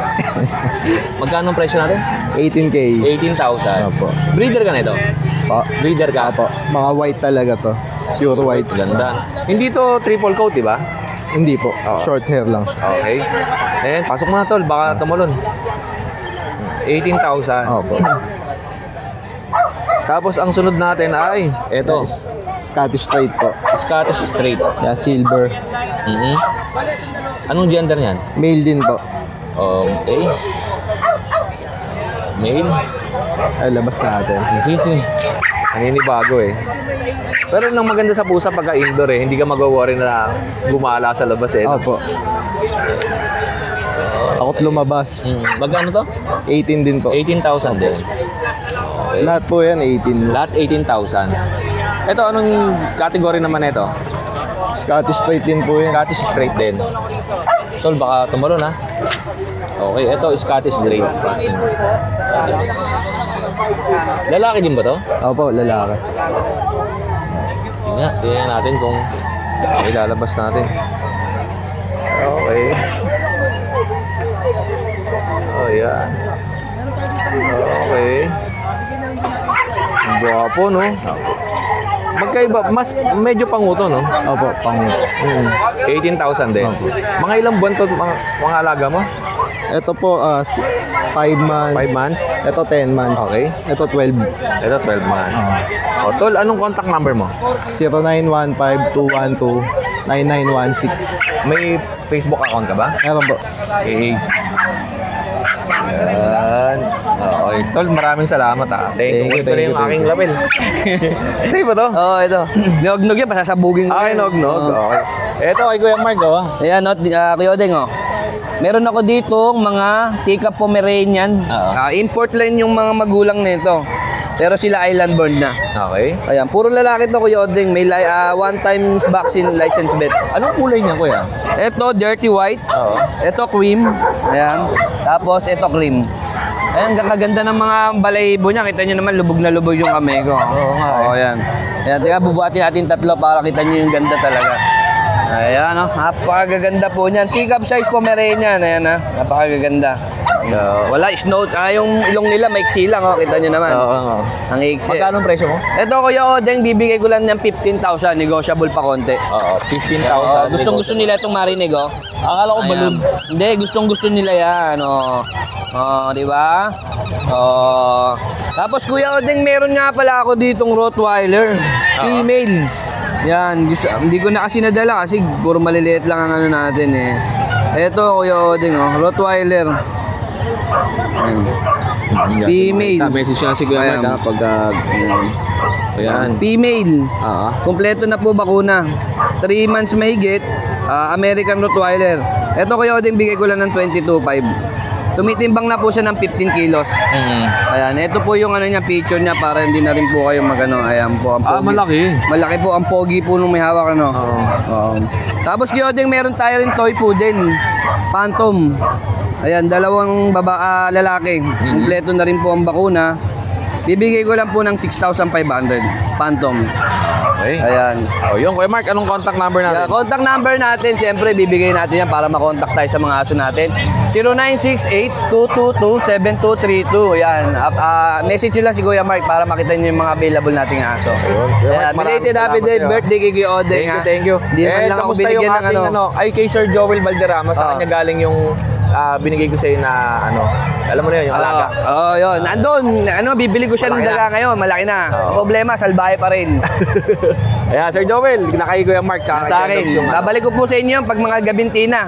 Magkano ang presyo natin? 18K. 18,000. Opo. Breeder ka na ito? Po. Breeder ka? Opo. Mga white talaga to. Pure white. Ganda. Hindi to triple coat, di ba? Hindi po. Oo. Short hair lang siya. Okay. Ayan, pasok mo na tol, baka tumulon. 18,000. Opo. Tapos ang sunod natin ay eto, Scottish Straight po. Scottish Straight. Yan, silver. Anong gender niyan? Male din po. Okay. Male. Ay, labas natin. Sisi. Naninibago eh. Pero nang maganda sa pusa pagka indoor eh, hindi ka mag-worry na gumala sa labas eh. No? Opo. Takot lumabas. Magkano to? 18 din po. 18,000 din. Okay. Lahat po yan, 18. Lahat 18,000. Ito, anong category naman ito? Scottish Straight din po yan. Scottish Straight din. Tol, baka tumulon ha. Okay, ito Scottish Straight. Lalaki din ba to? Opo, lalaki. Tingnan natin kung ilalabas natin. Okay. Oh, yan. Okay. Guwapo, no? Magkaiba, mas medyo panguto, no? Opo, pang... 18,000 din. Opo. Mga ilang buwan to, mga alaga mo? Ito po, 5 months. 5 months? Ito 10 months. Okay. Ito 12. Ito 12 months. O, tol, anong contact number mo? 0915-212-9916. May Facebook account ka ba? Meron po. Ace. Yan. Okay, tol, maraming salamat ha. Thank you. Ito na yung aking lapel. Sa'yo ba to? Oo, ito. Nog-nog yan, pasasabugin ko. Okay, nog-nog. Okay. Ito kay Kuya Mark, oh. Ayan, Kuya Odeng, oh. Meron ako ditong mga Tika Pomeranian. Import lang yung mga magulang nito. Pero sila island born na. Okay. Ayan, puro lalaki to, Kuya Odeng. May one times vaccine license vet. Anong kulay niya, Kuya? Ito, dirty white. Oo. Ito, cream. Ayan. Tapos, ito, cream. Ayan, gaganda ng mga balayibo niya. Kita nyo naman, lubog na lubog yung kamay ko. Oo nga, Oo, ayan. Ayan, teka, bubuhatin natin tatlo para kita nyo yung ganda talaga. Ayan, oh. Napakagaganda po niyan. Teacup size Pomeranian. Ayan, ha. Napakaganda. Wala, snow. Yung ilong nila, maiksi lang, oh. Kita nyo naman. Oo. Ang iksi. Magkano ang presyo mo? Ito, Kuya Odeng, bibigay ko lang ng 15,000. Negotiable pa konti. Oo, 15,000. Gustong-gusto nila itong marinig, oh. Akala ko Ayan. balloon. Hindi, gustong-gusto nila yan, oh. Oh, di ba? Oh. Tapos Kuya Odeng, meron nga pala ako ditong Rottweiler, female. Yan, hindi ko na kasi nadala kasi puro maliliit lang ang ano natin eh. Ito Kuya Odeng, oh, Rottweiler. Female. Message nga si Kuya Mark, ha, pag... Ayan. Female. Kompleto na po bakuna. 3 months mahigit. American Rottweiler. Ito Kuya Odeng, bigay ko lang ng 22.5. Tumitimbang na po siya ng 15 kilos. Ayan, ito po yung ano niya, picture niya para hindi na rin po kayo magano. Ayan po ang pogi. Malaki. Malaki po ang pogi po nung may hawak ano. Oo. Tapos Kuya Odeng, meron tayo rin toy poodle. Phantom. Ayan, dalawang lalaki. Kompleto na rin po ang bakuna. Bibigay ko lang po ng 6,500. Phantom. Okay. Ayan. O yun, Kuya Mark, anong contact number natin? Yeah, contact number natin, siyempre bibigay natin yan para makontak tayo sa mga aso natin. 0968-222-7232. Yan. Message nyo lang si Kuya Mark para makita nyo yung mga available nating aso. Ayun. Kuya Mark, Ayan, belated maraming happy salamat day, sa'yo. birthday kay Kuya Odeng. Thank you. Di man lang ako kamusta binigyan yung ng ating, ano. Ay, kay Sir Joel Valderrama, sa kanya galing yung binigay ko sa'yo na alam mo na yun, yung alaga. Oo, yun. Nandun, bibili ko siya ng Malaki daga ngayon, malaki na. Problema, salbahe pa rin. Ayan, Sir Joel, nakay Kuya Mark, tsaka Sa kay akin, Dogs yung babalik ko po sa inyo pag mga gabinti na.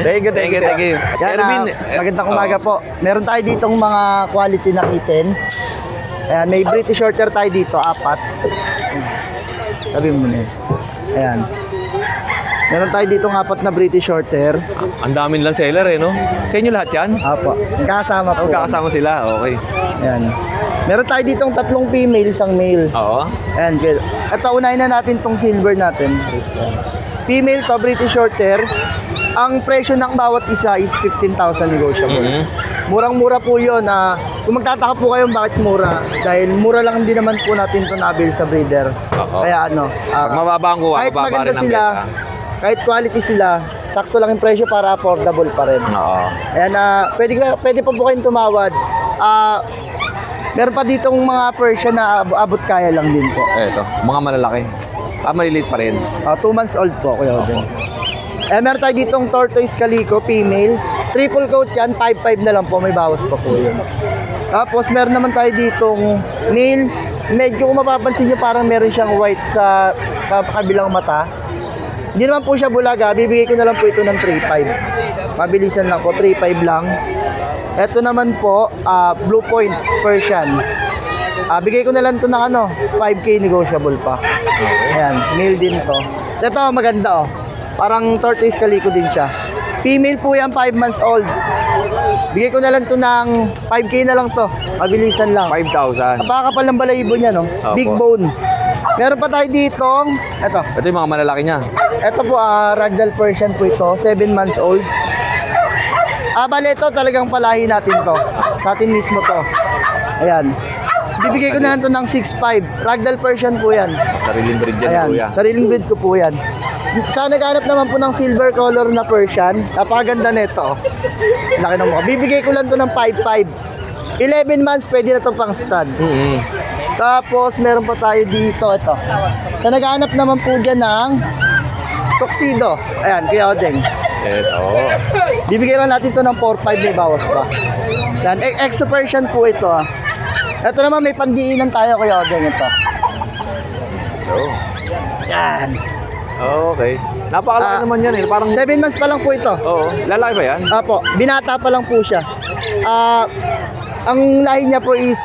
Thank you. Yan, Erwin, magandang umaga po. Meron tayo ditong mga quality na kittens. Ayan, may British Shorter tayo dito, 4. Sabi mo na yun. Ayan. Meron tayo dito 4 na British Shorter. ang daming lang seller no? Sa inyo lahat yan? Apo. Magkakasama po. Magkakasama sila, okay. Ayan. Meron tayo ditong 3 female, isang male. Oo. Ayan. At unahin na natin tong silver natin. Female to British Shorter. Ang presyo ng bawat isa is 15,000 negotiable. Murang-mura po yun. Kung magtataka po kayo bakit mura, dahil mura lang din naman po natin ito na-avail sa breeder. Oo. Kaya Pag mababa ang kuha, kahit mababa maganda rin ang sila, benta. kahit quality sila, sakto lang yung presyo para affordable pa rin. Oo. Ayan, pwede pa po kayong tumawad. Meron pa ditong mga Persian na abot kaya lang din po. Eto, mga malalaki. Maliliit pa rin. 2 months old po, Kuya Odin. Meron tayo ditong tortoise calico, female. Triple coat yan, 5.5 na lang po, may bawas pa po yun. Tapos meron naman tayo ditong male. Medyo kung mapapansin nyo, parang meron siyang white sa kabilang mata. Hindi naman po siya bulaga, bibigay ko na lang po ito ng 3.5. Mabilisan lang po, 3.5 lang. Ito naman po, Blue Point Persian. Bigay ko na lang ito ng 5K negotiable pa. Ayan, male din to. So ito, maganda Parang tortoise calico din siya. Female po yan, 5 months old. Bigay ko na lang ito ng 5K na lang to. Mabilisan lang. 5,000. Napakapal ng balahibo niya, no? Opo. Big bone. Meron pa tayo dito. Ito yung mga malalaki niya. Ito po, Ragdoll Persian po ito. 7 months old. Bale ito, talagang palahi natin to. Sa atin mismo to. Ayan. Bibigay ko na lang to ng 6.5. Ragdoll Persian po yan. Sariling breed yan, Ayan, kuya. sariling breed ko po yan. Sa naghanap naman po ng silver color na Persian, napakaganda nito. Laki ng mukha. Bibigay ko lang to ng 5.5. 11 months, pwede na to pang stud. Tapos, meron pa tayo dito, ito. Sa naghanap naman po dyan ng tuxedo. Ayan, Kuya Odeng. Ito. Bibigyan lang natin to ng 4.5, may bawas pa. Yan, exo Persian po ito. Ito naman, may pandiinan tayo, Kuya Odeng, ito. Yan. Okay. Napakalaki naman yan Parang 7 months pa lang po ito. Oo. Lalaki ba yan? Apo, binata pa lang po siya. Ang lahi niya po is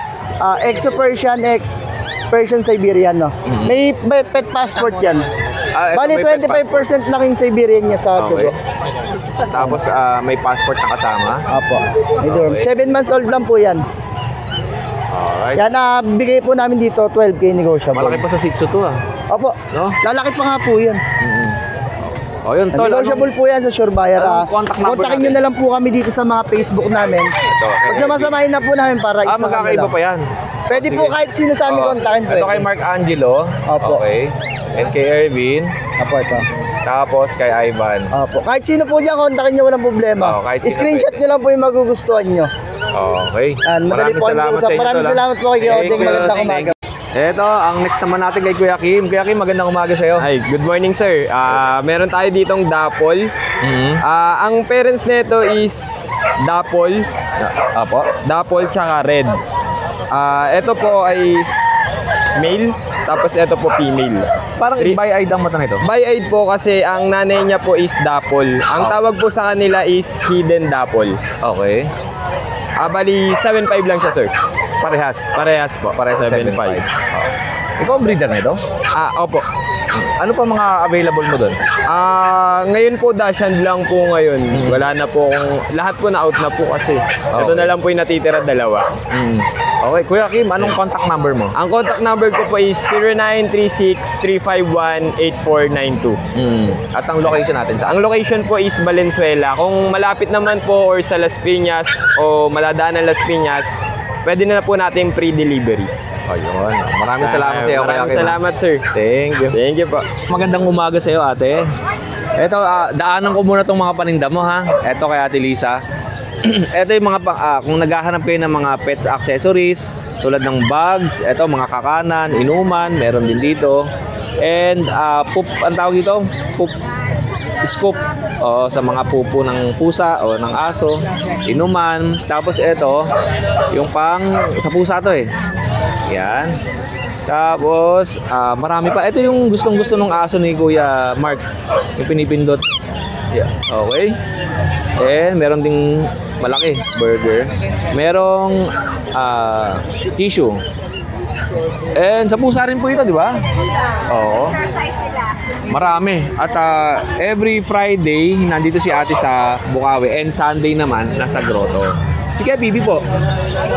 exo Persian X Persian Siberian, no? May pet passport yan. Ito Bali, may pet 25% lang yung Siberian niya sa dugo. Tapos may passport na kasama. Apo. 7 months old lang po yan. Alright. Yan, bigay po namin dito 12K negotiable. Malaki pa sa Shih Tzu to Opo. No? Lalaki pa nga po yan. O yun, tol. Negotiable po yan sa Sure Buyer. Anong contact number Kontakin nyo natin? na lang po kami dito sa mga Facebook namin. Pagsamasamahin na po namin para isa Magkakaiba pa yan. Pwede po kahit sino sa amin kontakin. Ito kay Mark Angelo. Opo. Okay. And kay Erwin. Opo, ito. Tapos kay Ivan. Opo. Kahit sino po dyan, kontakin nyo, walang problema. Kahit sino Screenshot nyo lang po yung magugustuhan nyo. Okay. Madali po kami mag-usap. Maraming salamat po kay Odeng. Magandang umaga. Ito, ang next naman natin kay Kuya Kim. Kuya Kim, magandang umaga sa'yo. Hi, good morning sir. Meron tayo ditong Dapol. Ang parents nito is Dapol. Apo. Dapol tsaka Red. Ito po ay male, tapos ito po female. Parang bi-eyed ang mata nito. Bi-eyed po kasi ang nanay niya po is Dapol. Ang tawag po sa kanila is Hidden Dapol. Okay. Bali, 7.5 lang siya sir. Parehas. Parehas po, parehas 7.5. Ikaw ang breeder na ito? Opo. Ano pa mga available mo doon? Ngayon po Dachshund lang po ngayon. Wala na po lahat po na out na po kasi. Ito na lang po yung natitira, dalawa. Okay, Kuya Kim, anong contact number mo? Ang contact number ko po is 0936-351-8492. At ang location natin Ang location po is Valenzuela. Kung malapit naman po or sa Las Piñas o maladaan ng Las Piñas, pwede na po natin pre-delivery. Ayun. Maraming salamat sa iyo. Maraming salamat, sir. Thank you. Thank you po. Magandang umaga sa iyo, ate. Ito, daanan ko muna tong mga paninda mo, ha. Ito kay Ate Lisa. Ito yung mga kung naghahanap kayo ng mga pets accessories tulad ng bags, ito mga kakanan, inuman, meron din dito. And poop, ang tawag dito, poop scoop sa mga pupo ng pusa o ng aso, inuman. Tapos ito, yung pang sa pusa to eh. Yan. Tapos marami pa. Ito yung gustong-gusto ng aso ni Kuya Mark, yung pinipindot. Yeah. Okay. And meron ding malaki burger. Merong tissue. And sa pusa rin po ito, di ba? Oo. Marami. At every Friday, nandito si ate sa Bukawi. And Sunday naman, nasa Grotto. Sige, Bibi po.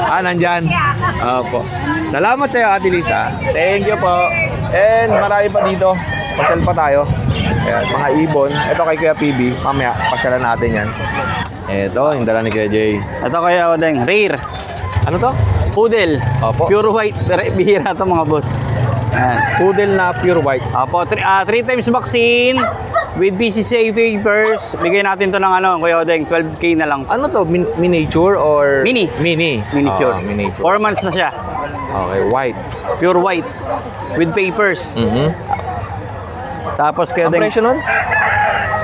Nandyan. Opo. Salamat sa iyo, Ate Lisa. Thank you po. And marami pa dito. Pasal pa tayo. Ayan, mga ibon. Ito kay Kuya PB. Mamaya, pasyalan natin yan. Ito, yung dala ni Kuya Jay. Ito kaya Odeng, rare. Ano to? Poodle. Opo. Pure white. Bihira to mga boss. Ayan. Poodle na pure white. Opo, 3 times vaccine with PCCA papers. Bigay natin to ng Kuya Odeng, 12K na lang. Ano to? Miniature or? Mini. Miniature. Miniature. 4 months na siya. Okay, white. Pure white. With papers. Tapos Kuya Ang Odeng, presyo nun?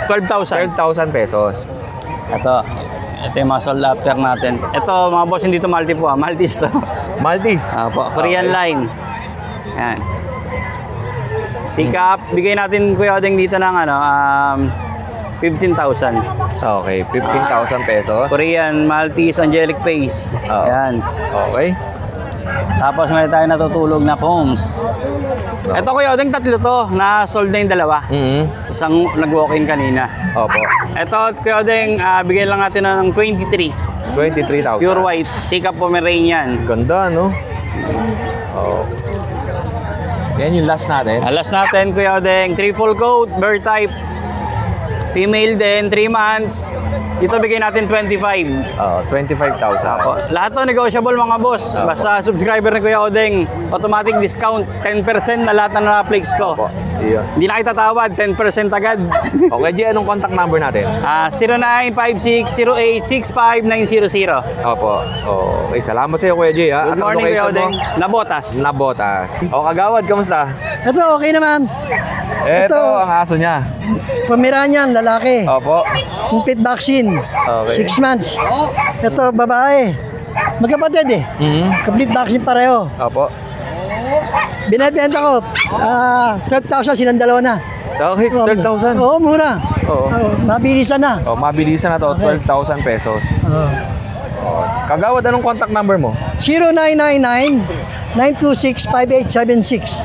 12,000. 12,000 pesos. Ito yung mga sold after natin. Ito mga boss, hindi to Maltese po. Maltese to. Maltese? Opo, Korean line. Yan. Pick up, bigay natin Kuya Odeng dito ng 15,000. Okay, 15,000 pesos. Korean, Maltese, Angelic Face. Yan. Okay. Tapos may tayo natutulog na combs. Ito Kuya Odeng, 3 to. Na-sold na yung 2. Isang nag-walk-in kanina. Opo. Ito Kuya Odeng, bigay lang natin ng 23. 23,000. Pure white. Take up Pomeranian. Ganda, no? Oh. Yan yung last natin. Last natin Kuya Odeng, 3 full coat, bird type. Female din, 3 months. Dito bigay natin 25. 25,000. Lahat to negotiable mga boss. Basta subscriber ni Kuya Odeng, automatic discount 10% na lahat na na-flex ko. Yeah. Hindi na kita tawad, 10% agad. Okay, Jay, anong contact number natin? 0956-0865-900. Opo. Okay, salamat sa iyo, Kuya Jay. Ha? Good morning, Kuya Odeng. Nabotas. Nabotas. O, Kagawad, kamusta? Ito, okay naman. Ito ang aso niya. Pomeranian, lalaki. Opo. Complete vaccine. Okay. 6 months. Ito, babae. Magkapatid eh. Complete vaccine pareho. Opo. Binibenta ko. 12,000 silang dalawa na. Okay, 12,000. Oo, mura. Oo. Mabilisan na. Mabilisan na to, 12,000 pesos. Kagawad, anong contact number mo? 0999-926-5876.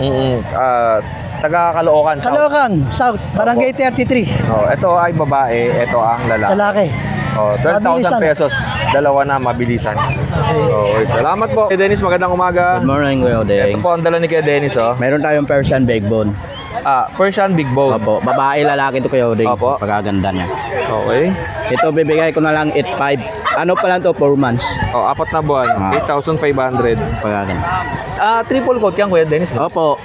Taga Caloocan South. Caloocan South, Barangay 33. Ito ay babae, ito ang lalaki. Lalaki. 12,000 pesos, dalawa na, mabilisan. Okay, salamat po. Kuya Dennis, magandang umaga. Good morning, Kuya Odeng. Ito po ang dala ni Kuya Dennis, oh. Meron tayong Persian Big Bone. Persian Big Bone. Opo, babae, lalaki to Kuya Odeng. Opo. Pagkaganda niya. Okay. Ito, bibigay ko na lang 8,500. Ano pa lang to, 4 months. 4 na buwan, 8,500. Pagkaganda. Triple coat yan, Kuya Dennis, no? Opo.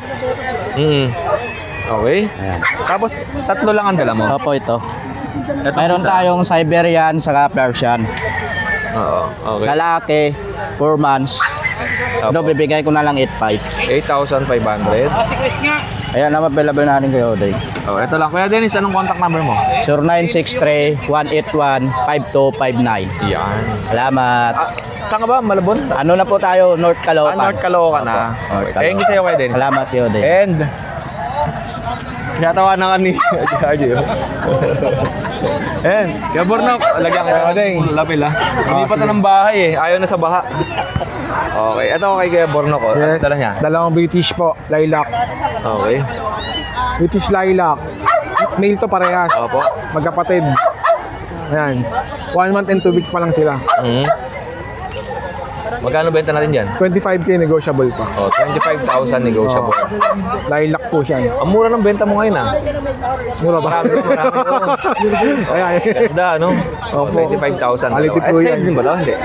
Okay. Ayan. Tapos, 3 lang ang dala mo. Opo, ito. Ito Meron isa. tayong Siberian saka Persian. Okay. Lalaki, 4 months. Ito, bibigay ko na lang 8,500. 8,500. Ayan naman, available natin Kuya Odeng. Ito lang. Kuya Dennis, anong contact number mo? 0963-181-5259. Yan. Salamat. Saan ka ba? Malabon? Ano na po tayo? North Caloocan. North Caloocan na. North Caloocan. Thank you sa'yo, Kuya Dennis. Salamat, Kuya Odeng. And, natawa na ka ni Arjo. And, Kuya Bornok, lagyan ka ng lapil, ha? Hindi pa ng bahay, eh. Ayaw na sa baha. Okay, ito kay Kuya Bornok, oh. Ano dala niya? Dalawang British po, lilac. Okay. British lilac. Male to parehas. Opo. Magkapatid. Ayan. 1 month and 2 weeks pa lang sila. Magkano benta natin dyan? 25K negotiable pa. Oh, 25,000 negotiable. Lilac po siya. Ang mura ng benta mo ngayon ah. Mura ba? Marami. Ayan. Ganda, no? Oh, 25,000. Quality po Sa'yo yan. din ba to? Hindi.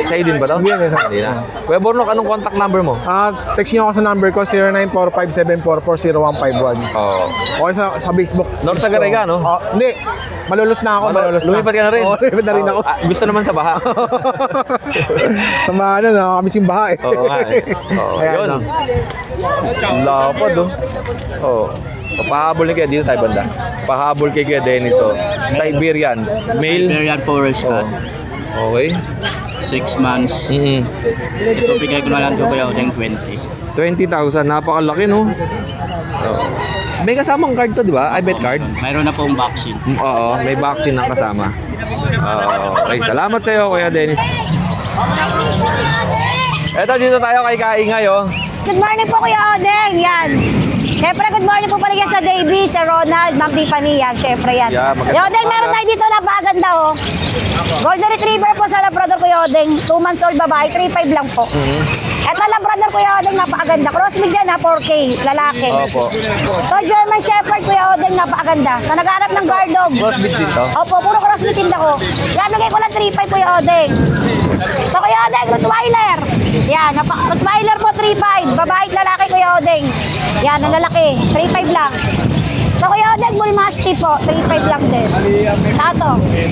Sa'yo din ba to? Hindi na. Kuya Bornok, anong contact number mo? Text niyo ako sa number ko, 0945744051. Oo. Okay sa Facebook. North Sagarega, no? Hindi. Malulos na ako, malulos na. Lumipat ka na rin? Oo, lumipat na rin ako. Gusto naman sa baha. Sa mga ano, nakakamiss yung baha eh. Oo nga eh. Oo, Ayan, yun. no. Ang lapad, oh. Oo. Pahabol ni Kuya dito tayo banda. Pahabol kay Kuya Dennis, oh. Siberian. Male. Siberian Forest Cat. Okay. 6 months. Ito bigay ko na lang ito kaya Odeng 20. 20,000. Napakalaki, no? Oo. May kasamang card to, di ba? I bet card. Mayroon na pong vaccine. Oo, may vaccine na kasama. Okay, salamat sa iyo, Kuya Dennis. Eto, dito tayo kay Kaingay, oh. Good morning po, Kuya Odeng. Yan. Siyempre, good morning po pala sa Davey, sa Ronald, Ma'am Tiffany. Yan, siyempre yan. Yeah, Kuya Odeng, meron tayo dito napakaganda, oh. Golden Retriever po sa Labrador, Kuya Odeng. 2 months old babae, 3.5 lang po. Eto, Labrador, Kuya Odeng, napakaganda. Crossbreed yan, ha, 4K, lalaki. Opo. So, German Shepherd, Kuya Odeng, napakaganda. Sa nag-aarap ng guard dog. Crossbreed dito? Opo, puro crossbreed tinda ko. Yan, bigay ko lang 3.5, Kuya Odeng. So, Kuya Odeng, Rottweiler. Yan, Rottweiler po, 3.5. Babae at lalaki, Kuya Odeng. Yan, ang lalaki, 3.5 lang. So, Kuya Odeng, Bull Mastiff po, 3.5 lang din. Tato. Yan.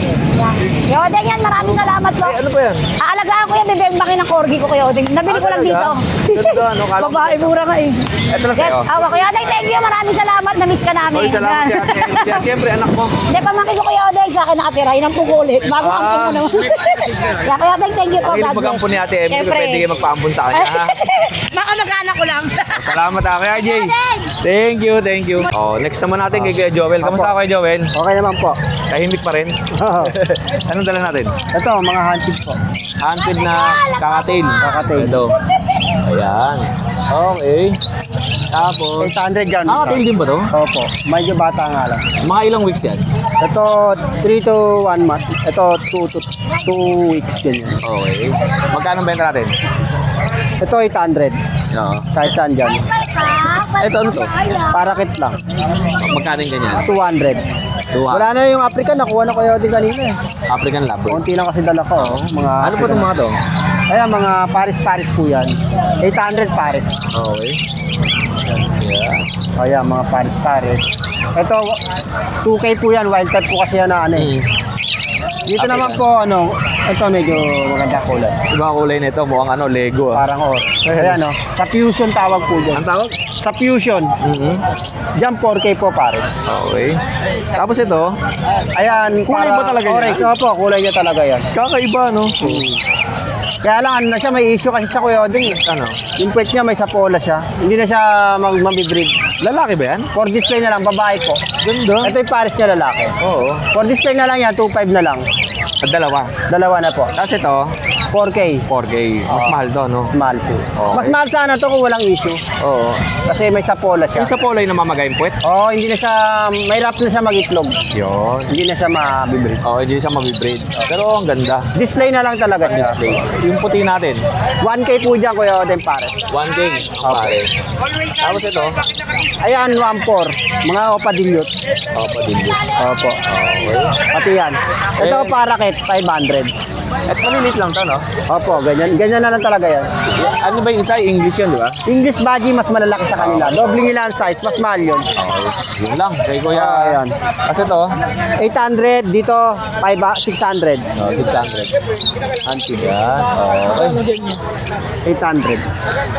Kuya Odeng, yan, maraming salamat po. Ano ba yan? Aalagaan ko yan, bibembaki ng corgi ko, Kuya Odeng. Nabili ko lang dito. Ganda, ano? Babae, mura nga eh. Ito na sa'yo. Awa, Kuya Odeng, thank you, maraming salamat. Na-miss ka namin. Oy, salamat Yan. si Ate. Siyempre, anak mo. Hindi, pamangkin ko, Kuya Odeng, sa akin nakatira. Yun ang pugulit. Bago ampun mo naman. Kaya, Kuya Odeng, thank you po. Ang God bless. mag-ampun ni Ate Emily, Siyempre. pwede kayo magpaampun sa kanya, ha? Baka mag-anak ko lang. Salamat, Kuya RJ. Thank you, thank you. Oh, next naman natin kay Kuya Joel. Kamusta Kuya Joel? Okay naman po. Tahimik pa rin? Anong dala natin? Ito, mga hunted po. Hunted na kakatil. Kakatil. Ito. Ayan. Okay. Tapos, 800 yan. kakatil din ba to? Opo. Medyo bata nga lang. Mga ilang weeks yan? Ito, 3 to 1 month. Ito, 2 to 2 weeks ganyan. Okay. Magkano benta natin? Ito, 800. Oo. Kahit saan dyan. Ito ano to? Parakit lang. Magkano yung ganyan? 200. Wala na yung African. Nakuha na ko yun din kanina eh. African Labrador. Konti lang kasi dala ko. Mga Ano po itong mga to? Ayan, mga Paris-Paris po yan. 800 Paris. Okay. Yeah. Ayan, mga Paris-Paris. Ito, 2K po yan. Wild type po kasi yan na ano eh. Dito African. naman po, ano, ito medyo maganda kulay. Iba kulay nito, mukhang ano, Lego. Parang or. Ayan, no? Sa Fusion tawag po dyan. Ang tawag? Sa Fusion. Diyan 4K po Paris. Okay. Tapos ito, Ayan, Kulay ba talaga yan? orange. Opo, kulay niya talaga yan. kakaiba, no? Kaya lang, ano na siya, may issue kasi sa Kuya Odeng. Ano? Yung puwet niya, may sapola siya. Hindi na siya mabibreed. Lalaki ba yan? For display na lang, babae po. Ganda. Ito yung Paris niya lalaki. Oo. For display na lang yan, 2.5 na lang. At dalawa. Dalawa na po. Tapos ito, 4K. 4K. Mas mahal to, no? Mahal po. Okay. Mas mahal sana to kung walang issue. Oo. Kasi may sapola siya. Yung sa polay na mamagayang puwet? Oo, hindi na siya, may wrap na siya mag-itlog. Yun. Hindi na siya mabibreed. Oo, hindi siya mabibreed. Pero ang ganda. Display na lang talaga siya. Display. Yung puti natin, 1K po dyan, Kuya Odeng Pares. 1K. Pare. Tapos ito, Ayan, 1.4. Mga opadilute. pa din dito. Opo. Okay. Pati yan. Ito, parakit, 500. At malilit lang to, no? Opo, ganyan. Ganyan na lang talaga yan. Ano ba yung isa? English yun, di ba? English Badgie, mas malalaki sa kanila. Dobling nila ang size, mas mahal yun. Okay. Yun lang. Kay Kuya. Ayan. Kasi to, 800, dito 600. 600. Antig yan. Okay. 800.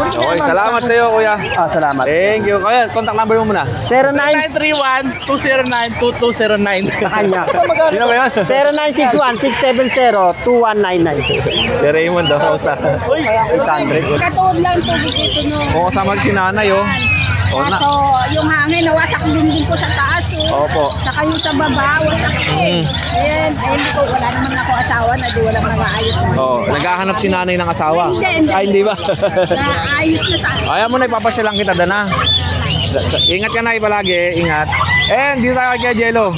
Okay, salamat sa iyo, Kuya. Salamat. Thank you. Kuya, contact number mo muna. 0931-209-2209. Sa kanya. Sino ba yun? 0961-670-2199. Si Raymond daw. Sa 800. Katuod lang tubig ito no. Oo, kasama si nanay, oh. Oh, na. Kaso, yung hangin, nawasak din po sa taas. Opo. Saka yung sa baba, wasak din. Ayan, ayun ko, wala naman ako asawa na di walang nag-aayos na. Oo, naghahanap si nanay ng asawa. Hindi. Ay, hindi ba? Naayos na sa Ayaw mo na, ipapasya lang kita dana. Ingat ka na palagi, ingat. And dito tayo kay Jello.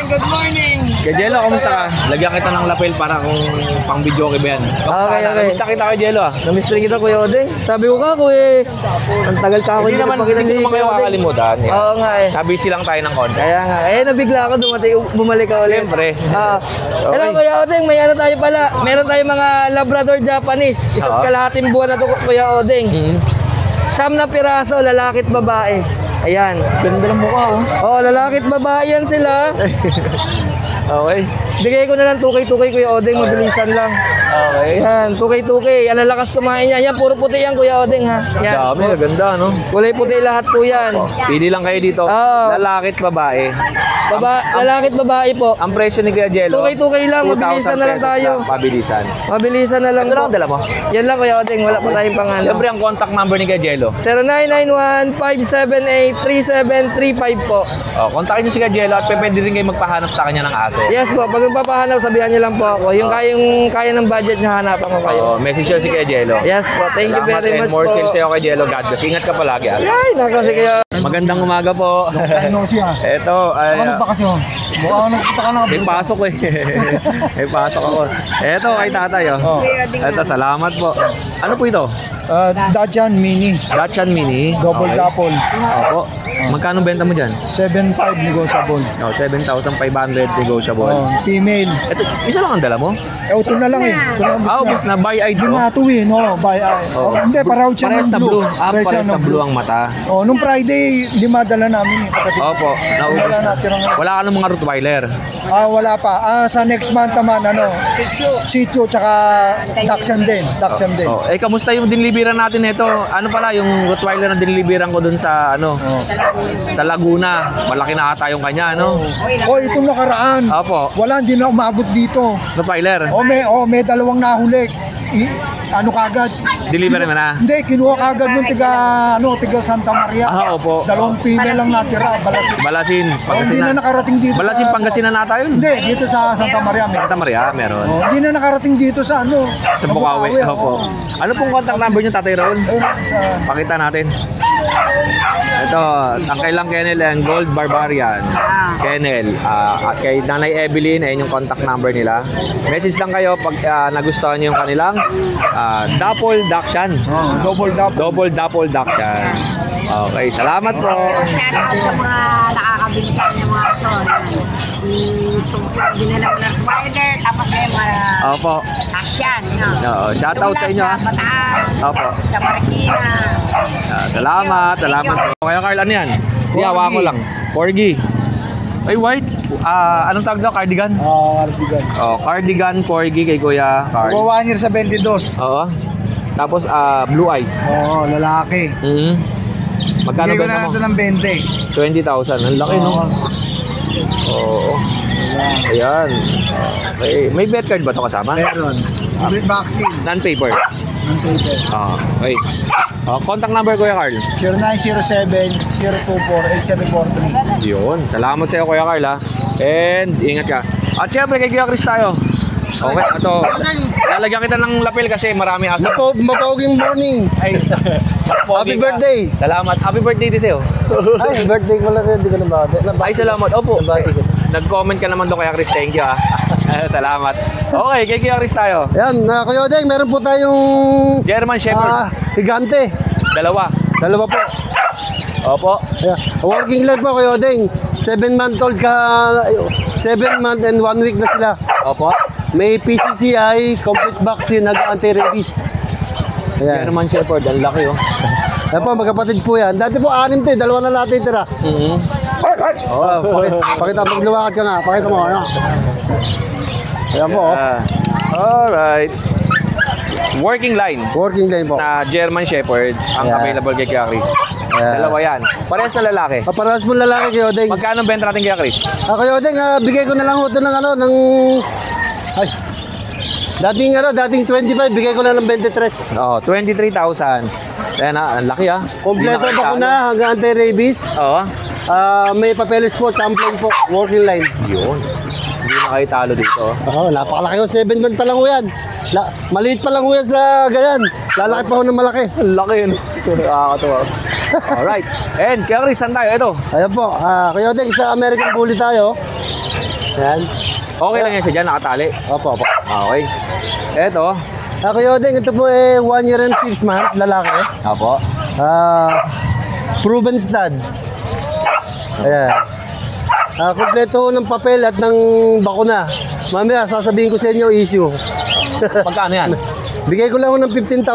Good morning. Kay Jello, kamusta ka? Lagyan kita ng lapel para kung pang video ba yan. Okay. Kamusta kita kay Jello ah? Namiss rin kita, Kuya Odeng. Sabi ko ka, Kuya, ang tagal ka ako Hindi naman makakalimutan. Oo nga eh. Busy lang tayo ng konti. Kaya nga, nabigla ako bumalik ka ulit. Siyempre. Hello, Kuya Odeng, may ano tayo pala. Meron tayong mga Labrador Japanese. Isa't kalahating buwan na to, Kuya Odeng. Siyam na piraso, lalaki at babae. Ayan. Ganda ng mukha oh. Oo, lalaki at babae yan sila. Okay. Bigay ko na lang 2K, Kuya Odeng, mabilisan lang. Okay. Yan, 2K. Yan ang lakas kumain yan. Yan, puro puti yan, Kuya Odeng, ha. Yan. Dami, ganda no? Kulay puti lahat po yan. Pili lang kayo dito. Lalaki at babae. Lalaki at babae po. Ang presyo ni Kuya Jello. 2K lang, mabilisan na lang tayo. Pabilisan. Mabilisan na lang po. Dala mo? Yan lang, Kuya Odeng, wala pa tayong pangano. Siyempre, ang contact number ni Kuya Jello. 0991-578-3735 po. Kontakin niyo si Kuya Jello at pwede rin kayo magpahanap sa kanya ng aso. Yes po, pag magpapahanap, sabihan niyo lang po ako. Yung kaya ng budget niya, hanapan ko kayo. Message niyo si Kuya Jello. Yes po, thank you very much po. More sales sa'yo kay Jello. God bless. Ingat ka palagi. Ay, nako, sige. Magandang umaga po. Ito, Bakasyon. Mukhang nagpunta ka na. may pasok eh. May pasok ako. Ito, kay tatay oh. Ito, salamat po. Ano po ito? Dacian Mini. Dacian Mini. Double. Opo. Magkano benta mo dyan? 7.5 negotiable. 7,500 negotiable. Female. Ito, isa lang ang dala mo? Ito na lang eh. Ito lang ang Ubus na. Buy ID Hindi mo? na ito eh, no? Buy eye. Hindi, pareho siya Parehas ng na blue. blue. Parehas na blue ang mata. Nung Friday, 5 dala namin eh. Kapatid. Opo. Naubos na. Wala ka ng mga Rottweiler? Wala pa. Sa next month naman, Shih Tzu, tsaka Dachshund din. Kamusta yung diniliberan natin ito? Ano pala, yung Rottweiler na diniliberan ko dun sa, sa Laguna. Malaki na ata yung kanya, Itong nakaraan. Opo. Wala, hindi na umabot dito. Rottweiler? May dalawang nahuli. Kagad? Deliver mo na? Hindi, kinuha kagad yung tiga Santa Maria. Opo. Dalawang female lang natira, Balasin. Hindi na nakarating dito. Balasin, Pangasinan nata yun? Hindi, dito sa Santa Maria. Santa Maria, meron. Hindi na nakarating dito sa Sa Bukawi. Opo. Ano pong contact number niyo, Tatay Raul? Pakita natin. Ito, ang kailang Kennel and Gold Barbarian. Kennel. Kay Nanay Evelyn, ayun yung contact number nila. Message lang kayo pag nagustuhan niyo yung kanilang Double Dachshund. Double Dachshund. Okay, salamat po. Shout out sa mga nakakabili sa akin ng mga aso. Dinala ko ng Rottweiler, tapos yung mga Dachshund. Shout out sa inyo. Sa Bataan, sa Marikina. Salamat. Kaya Carl, ano yan? Hawa ko lang. Corgi. Ay, white. Anong tawag daw? Cardigan? Cardigan. Cardigan, Corgi kay Kuya Carl. 1 year sa 22. Oo. Tapos, blue eyes. Lalaki. Magkano ba na mo? ito ng 20. 20,000. Ang laki, no? Oo. Ayan. Okay. May vet card ba ito kasama? Meron. Vaccine. Non-paper. Okay. Contact number, Kuya Carl. 0907-024-8743. Yun. Salamat sa iyo, Kuya Carl, ha? And ingat ka. At syempre, kay Kuya Chris tayo. Okay, ito. Lalagyan kita ng lapel kasi marami aso. Mapawaging morning. Ay, Happy birthday. Salamat. Happy birthday din sa'yo. Ay, birthday ko lang. Hindi ko nabati. Ay, salamat. Opo. Nag-comment ka naman doon, Kuya Chris. Thank you, ha? Salamat. Okay, kay Kuya Chris tayo. Yan, Kuya Odeng, meron po tayong German Shepherd. Higante. Dalawa po. Opo. Yeah. Working life po, Kuya Odeng. 7 month and 1 week na sila. Opo. May PCCI, complete vaccine, nag-anti-rabies. German Shepherd, ang laki, Ayan po, magkapatid po yan. Dati po 6 to, 2 na natin tira. Pakita, magluwakad ka nga. Pakita mo, Ayan po, Alright. Working line po. Na German Shepherd ang available kay Kuya Chris. Dalawa yan. Parehas na lalaki. Parehas mo lalaki, Kuya Odeng. Magkano benta natin, Kuya Chris? Kuya Odeng, bigay ko na lang ito ng dating 25, bigay ko na ng 23. 23,000. Ayan, ang laki, Kompleto ba ko na hanggang anti-rabies? May papeles po, sampling po, working line. Yun. Hindi na kayo talo dito. Napakalaki ko, 7 month pa lang ko yan. Maliit pa lang ko yan sa ganyan. Lalaki pa ho ng malaki. Laki yun. Nakakatawa. Alright. And, Kuya Chris, saan tayo? Ito. Ayan po, Kuya Odeng, sa American Bully tayo. Ayan. Okay lang yan siya dyan, nakatali. Opo, opo. Okay. Eto. Kuya Odeng, ito po 1 year and 6 months, lalaki. Opo. Proven stud. Ayan. Kompleto ng papel at ng bakuna. Mamaya, sasabihin ko sa inyo issue. Magkano yan? Bigay ko lang ng 15,000.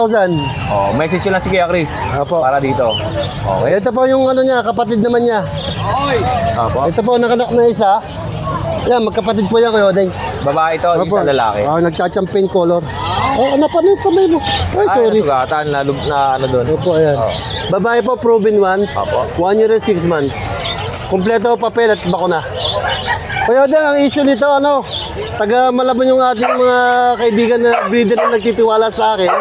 Oh, message lang si Kuya Chris. Opo. Para dito. Okay. Ito po yung ano niya, kapatid naman niya. Opo. Ito po, nakanak na isa. Yan, magkapatid po yan Kuya Odeng. Babae ito, isa lalaki. Nagcha-champagne color. Ano pa na yung kamay mo? Ay, sorry. Sugatan na ano doon. Opo, ayan. Babae po, proven once. 1 year and 6 months. Kompleto papel at bakuna. Kuya Odeng, ang issue nito, taga Malabon yung ating mga kaibigan na breeder na nagtitiwala sa akin.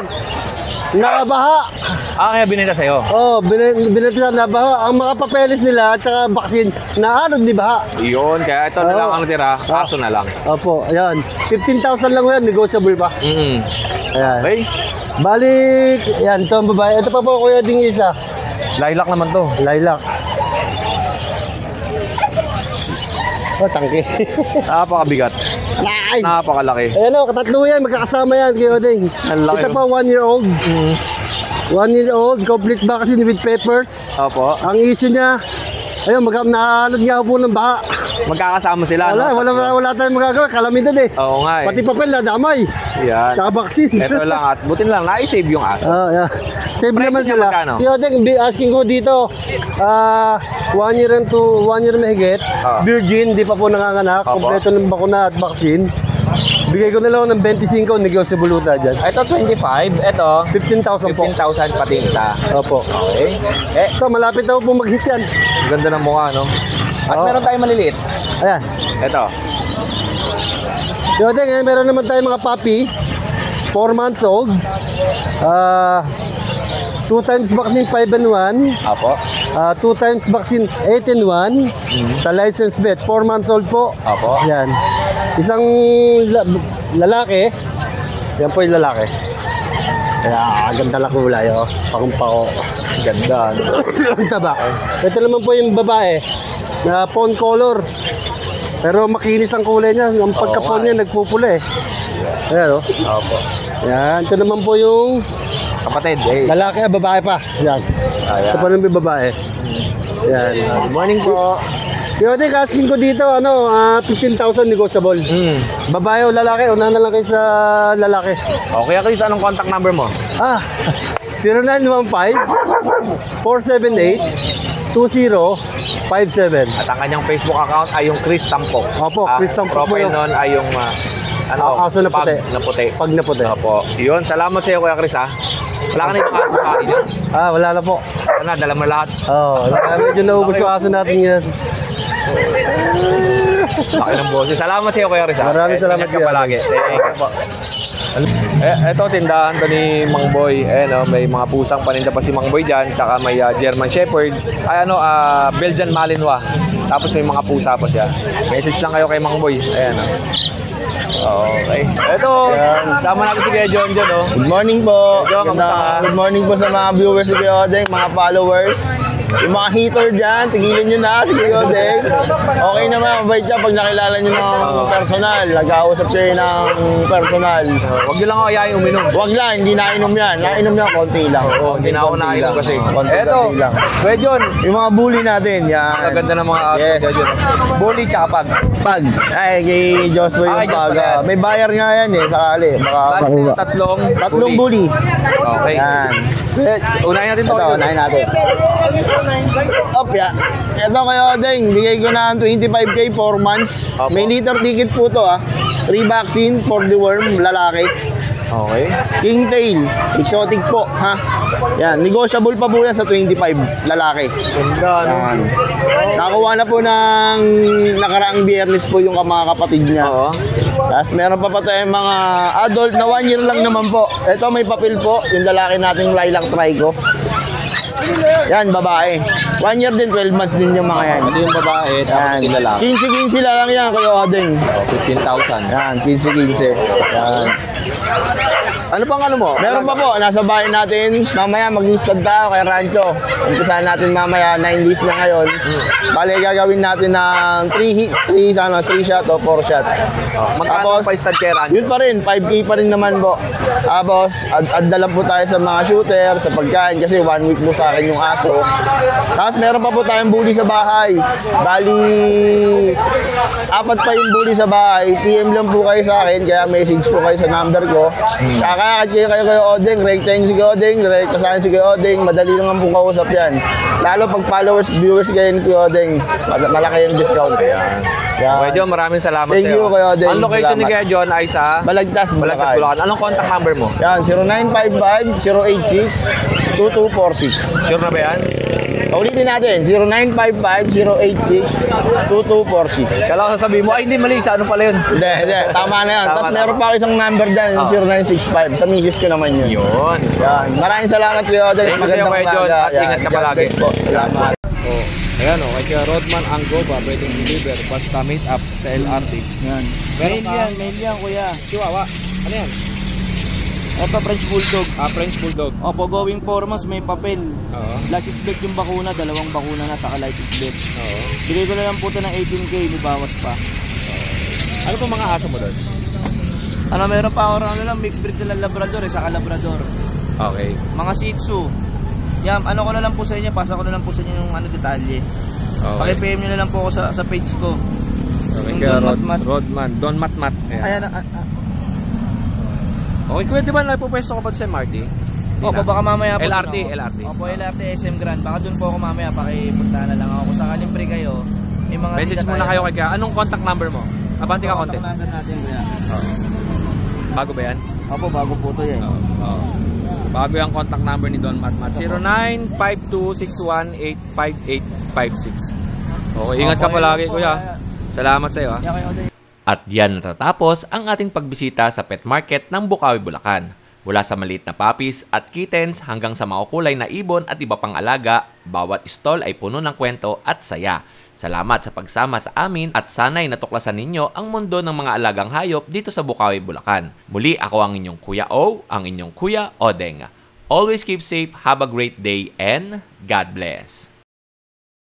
Nakabaha. Kaya binenta sa'yo? Oo, binenta sa nabaha. Ang mga papeles nila at saka vaccine, naanod di baha. Yun, kaya ito na lang ang tira, kaso na lang. Opo, ayan. 15,000 lang yan, negotiable pa. Ayan. Okay. Balik, yan, ito ang babae. Ito pa po, Kuya Ding isa. Lilac naman to. Lilac. Tangke. Napakabigat. Napakalaki. Ayan katatlo yan, magkakasama yan, Kuya Ding. Ito pa, 1 year old. 1 year old, complete vaccine with papers. Opo. Ang issue niya, ayun, naanod nga po ng baha. Magkakasama sila, Wala tayong magagawa, kalamidad eh. Oo nga eh. Pati papel na damay. Yan. Tsaka vaccine. Ito lang at butin lang, na-save yung aso. Yeah. Save naman sila. Kuya Odeng, asking ko dito, 1 year and 1 year mahigit, virgin, di pa po nanganganak, kompleto ng bakuna at vaccine. Bigay ko na lang ng 25, negotiable uta dyan. Ito 25, ito 15,000 po. 15,000 pati isa. Opo. Okay. Ito, malapit na po mag-hit yan. Ganda ng mukha, no? At meron tayong maliliit. Ayan. Ito. Kuya Odeng, meron naman tayong mga puppy, 4 months old. 2 times vaccine 5 and 1. Apo. 2 times vaccine 8 and 1. Sa license vet, 4 months old po. Apo. Yan. Isang lalaki. Yan po yung lalaki. Kaya ganda na kulay, Pakong-pako. Ganda. Ang taba. Ito naman po yung babae na pawn color. Pero makinis ang kulay niya. Ang pagka-pawn niya nagpupula eh. Ayan, Opo. Yan. Ito naman po yung kapatid. Lalaki, babae pa. Yan. Ito pa naman yung babae. Yan. Good morning po. Kuya Odeng, asking ko dito, 15,000 negotiable. Babae o lalaki, una na lang kayo sa lalaki. Okay, Chris, anong contact number mo? 0915-478-2057. At ang kanyang Facebook account ay yung Chris Tampok. Opo, Chris Tampok po profile yun. nun ay yung aso na puti. Pag na puti. Opo. Yun, salamat sa iyo, Kuya Chris, ha? Wala ka na itong aso sa akin. Wala na po. Dala mo lahat. Medyo naubos yung aso natin yan. Laki ng boses. Salamat sa iyo, Kuya Chris, ha? Maraming salamat ka palagi. Ito, tindahan to ni Mang Boy. May mga pusang paninda pa si Mang Boy dyan. Tsaka may German Shepherd. Belgian Malinois. Tapos may mga pusa pa siya. Message lang kayo kay Mang Boy. Okay. Ito, sama natin si Kuya John dyan, Good morning po. John, kamusta ka? Good morning po sa mga viewers si Kuya Odeng, mga followers. Yung mga hater dyan, tigilin nyo na si Kuya Odeng. Okay naman, mabait siya pag nakilala nyo ng personal. Nag-ausap siya ng personal. Huwag nyo lang ako ayayin uminom. Huwag lang, hindi nainom yan. Nainom yan, konti lang. Hindi na ako nainom kasi. Ito, Kuya John. Yung mga bully natin, yan. Maganda ng mga aso, Kuya John. Bully tsaka pag. Pag. Ay, kay Joshua yung pag. May bayar nga yan sakali. Baka tatlong bully. Okay. Yan. Unahin natin to. Unahin natin. Opya. Ito kayo, Odeng. Bigay ko na 25K 4 months. May liter ticket po to, Free vaccine for the worm, lalaki. Okay. King tail, exotic po, Yan, negotiable pa po yan sa 25, lalaki. Ganda, Nakuha na po ng nakaraang biyernes po yung mga kapatid niya. Tapos meron pa tayong mga adult na 1 year lang naman po. Ito may papel po, yung lalaki nating lilac trico. Yan, babae. 1 year din, 12 months din yung mga yan. Ito yung babae, tapos yung lalaki. 15 lang yan, Kuya Odeng. 15,000. Yan, 15. Yan. Ano bang ano mo? Meron pa po, nasa bahay natin. Mamaya mag-instad tayo kay Rancho. Umpisahan natin mamaya, 9 days na ngayon. Bale, gagawin natin ng 3 shot o 4 shot. Magkano pa stud kay Rancho? Yun pa rin, 5K pa rin naman po. Tapos, add na lang po tayo sa mga shooter, sa pagkain, kasi 1 week po sa akin yung aso. Tapos, meron pa po tayong bully sa bahay. Bali, 4 pa yung bully sa bahay. PM lang po kayo sa akin, kaya message po kayo sa number ko. Kakakad kayo Odeng, rate time si Odeng, rate kasahin si Odeng, madali lang po kausap yan. Lalo pag followers, viewers kayo ni Odeng, malaki yung discount. Kuya John, maraming salamat Thank you, Kuya Odeng. Ang location ni Salamat. Kuya John ay sa Balagtas, Bulacan. Anong contact number mo? Yan, 0955-086-2246. Sure na ba yan? Ulitin natin, 0955-086-2246. Kala ko sasabihin mo, ay hindi mali, sa ano pala yun? Hindi, tama na yan. Tapos meron pa ako isang number dyan, yung 0965. Sa misis ko naman yun. Yun. Yan. Maraming salamat, Kuya Odeng. Thank you sa'yo, Kuya John. At Yan. ingat ka God palagi. bless po. Salamat. Ayan o, kay Rodman Angoba, pwedeng deliver, basta meet up sa LRT. Yan. Mail yan, kuya. Chihuahua. Ano yan? Ito, French Bulldog. French Bulldog. Opo, going 4 months, may papel. Oo. License plate yung bakuna, 2 bakuna na, saka license plate. Oo. Bigay ko na lang po ito ng 18K, may bawas pa. Ano pa mga aso mo doon? Ano, meron pa ako lang, mixed breed na Labrador, saka Labrador. Okay. Mga Shih Tzu. Yan, ano ko na lang po sa inyo, pasa ko na lang po sa inyo yung detalye. Okay. Paki-PM nyo na lang po ako sa page ko. Okay, Yung kaya Don Matmat. Rodman, Don Matmat. Ayan, Okay, kuya, di ba nagpo-pwesto ko pa sa MRT? Opo, baka mamaya po. LRT, doon ako. LRT. Opo, LRT, SM Grand. Baka doon po ako mamaya, pakipunta na lang ako. Kung sakaling free kayo, may mga Message tita muna tayo. kayo kay Kuya. Anong contact number mo? Abanti ka konti. Contact number natin, kuya. Bago ba yan? Opo, bago po ito yan. Bago yung contact number ni Don Matmat. 0952618586. Okay, ingat ka palagi, kuya. Salamat sa iyo. At yan natatapos ang ating pagbisita sa pet market ng Bukawi, Bulacan. Mula sa maliit na puppies at kittens hanggang sa makukulay na ibon at iba pang alaga, bawat stall ay puno ng kwento at saya. Salamat sa pagsama sa amin at sana'y natuklasan ninyo ang mundo ng mga alagang hayop dito sa Bukawi, Bulacan. Muli ako ang inyong Kuya O, ang inyong Kuya Odeng. Always keep safe, have a great day, and God bless.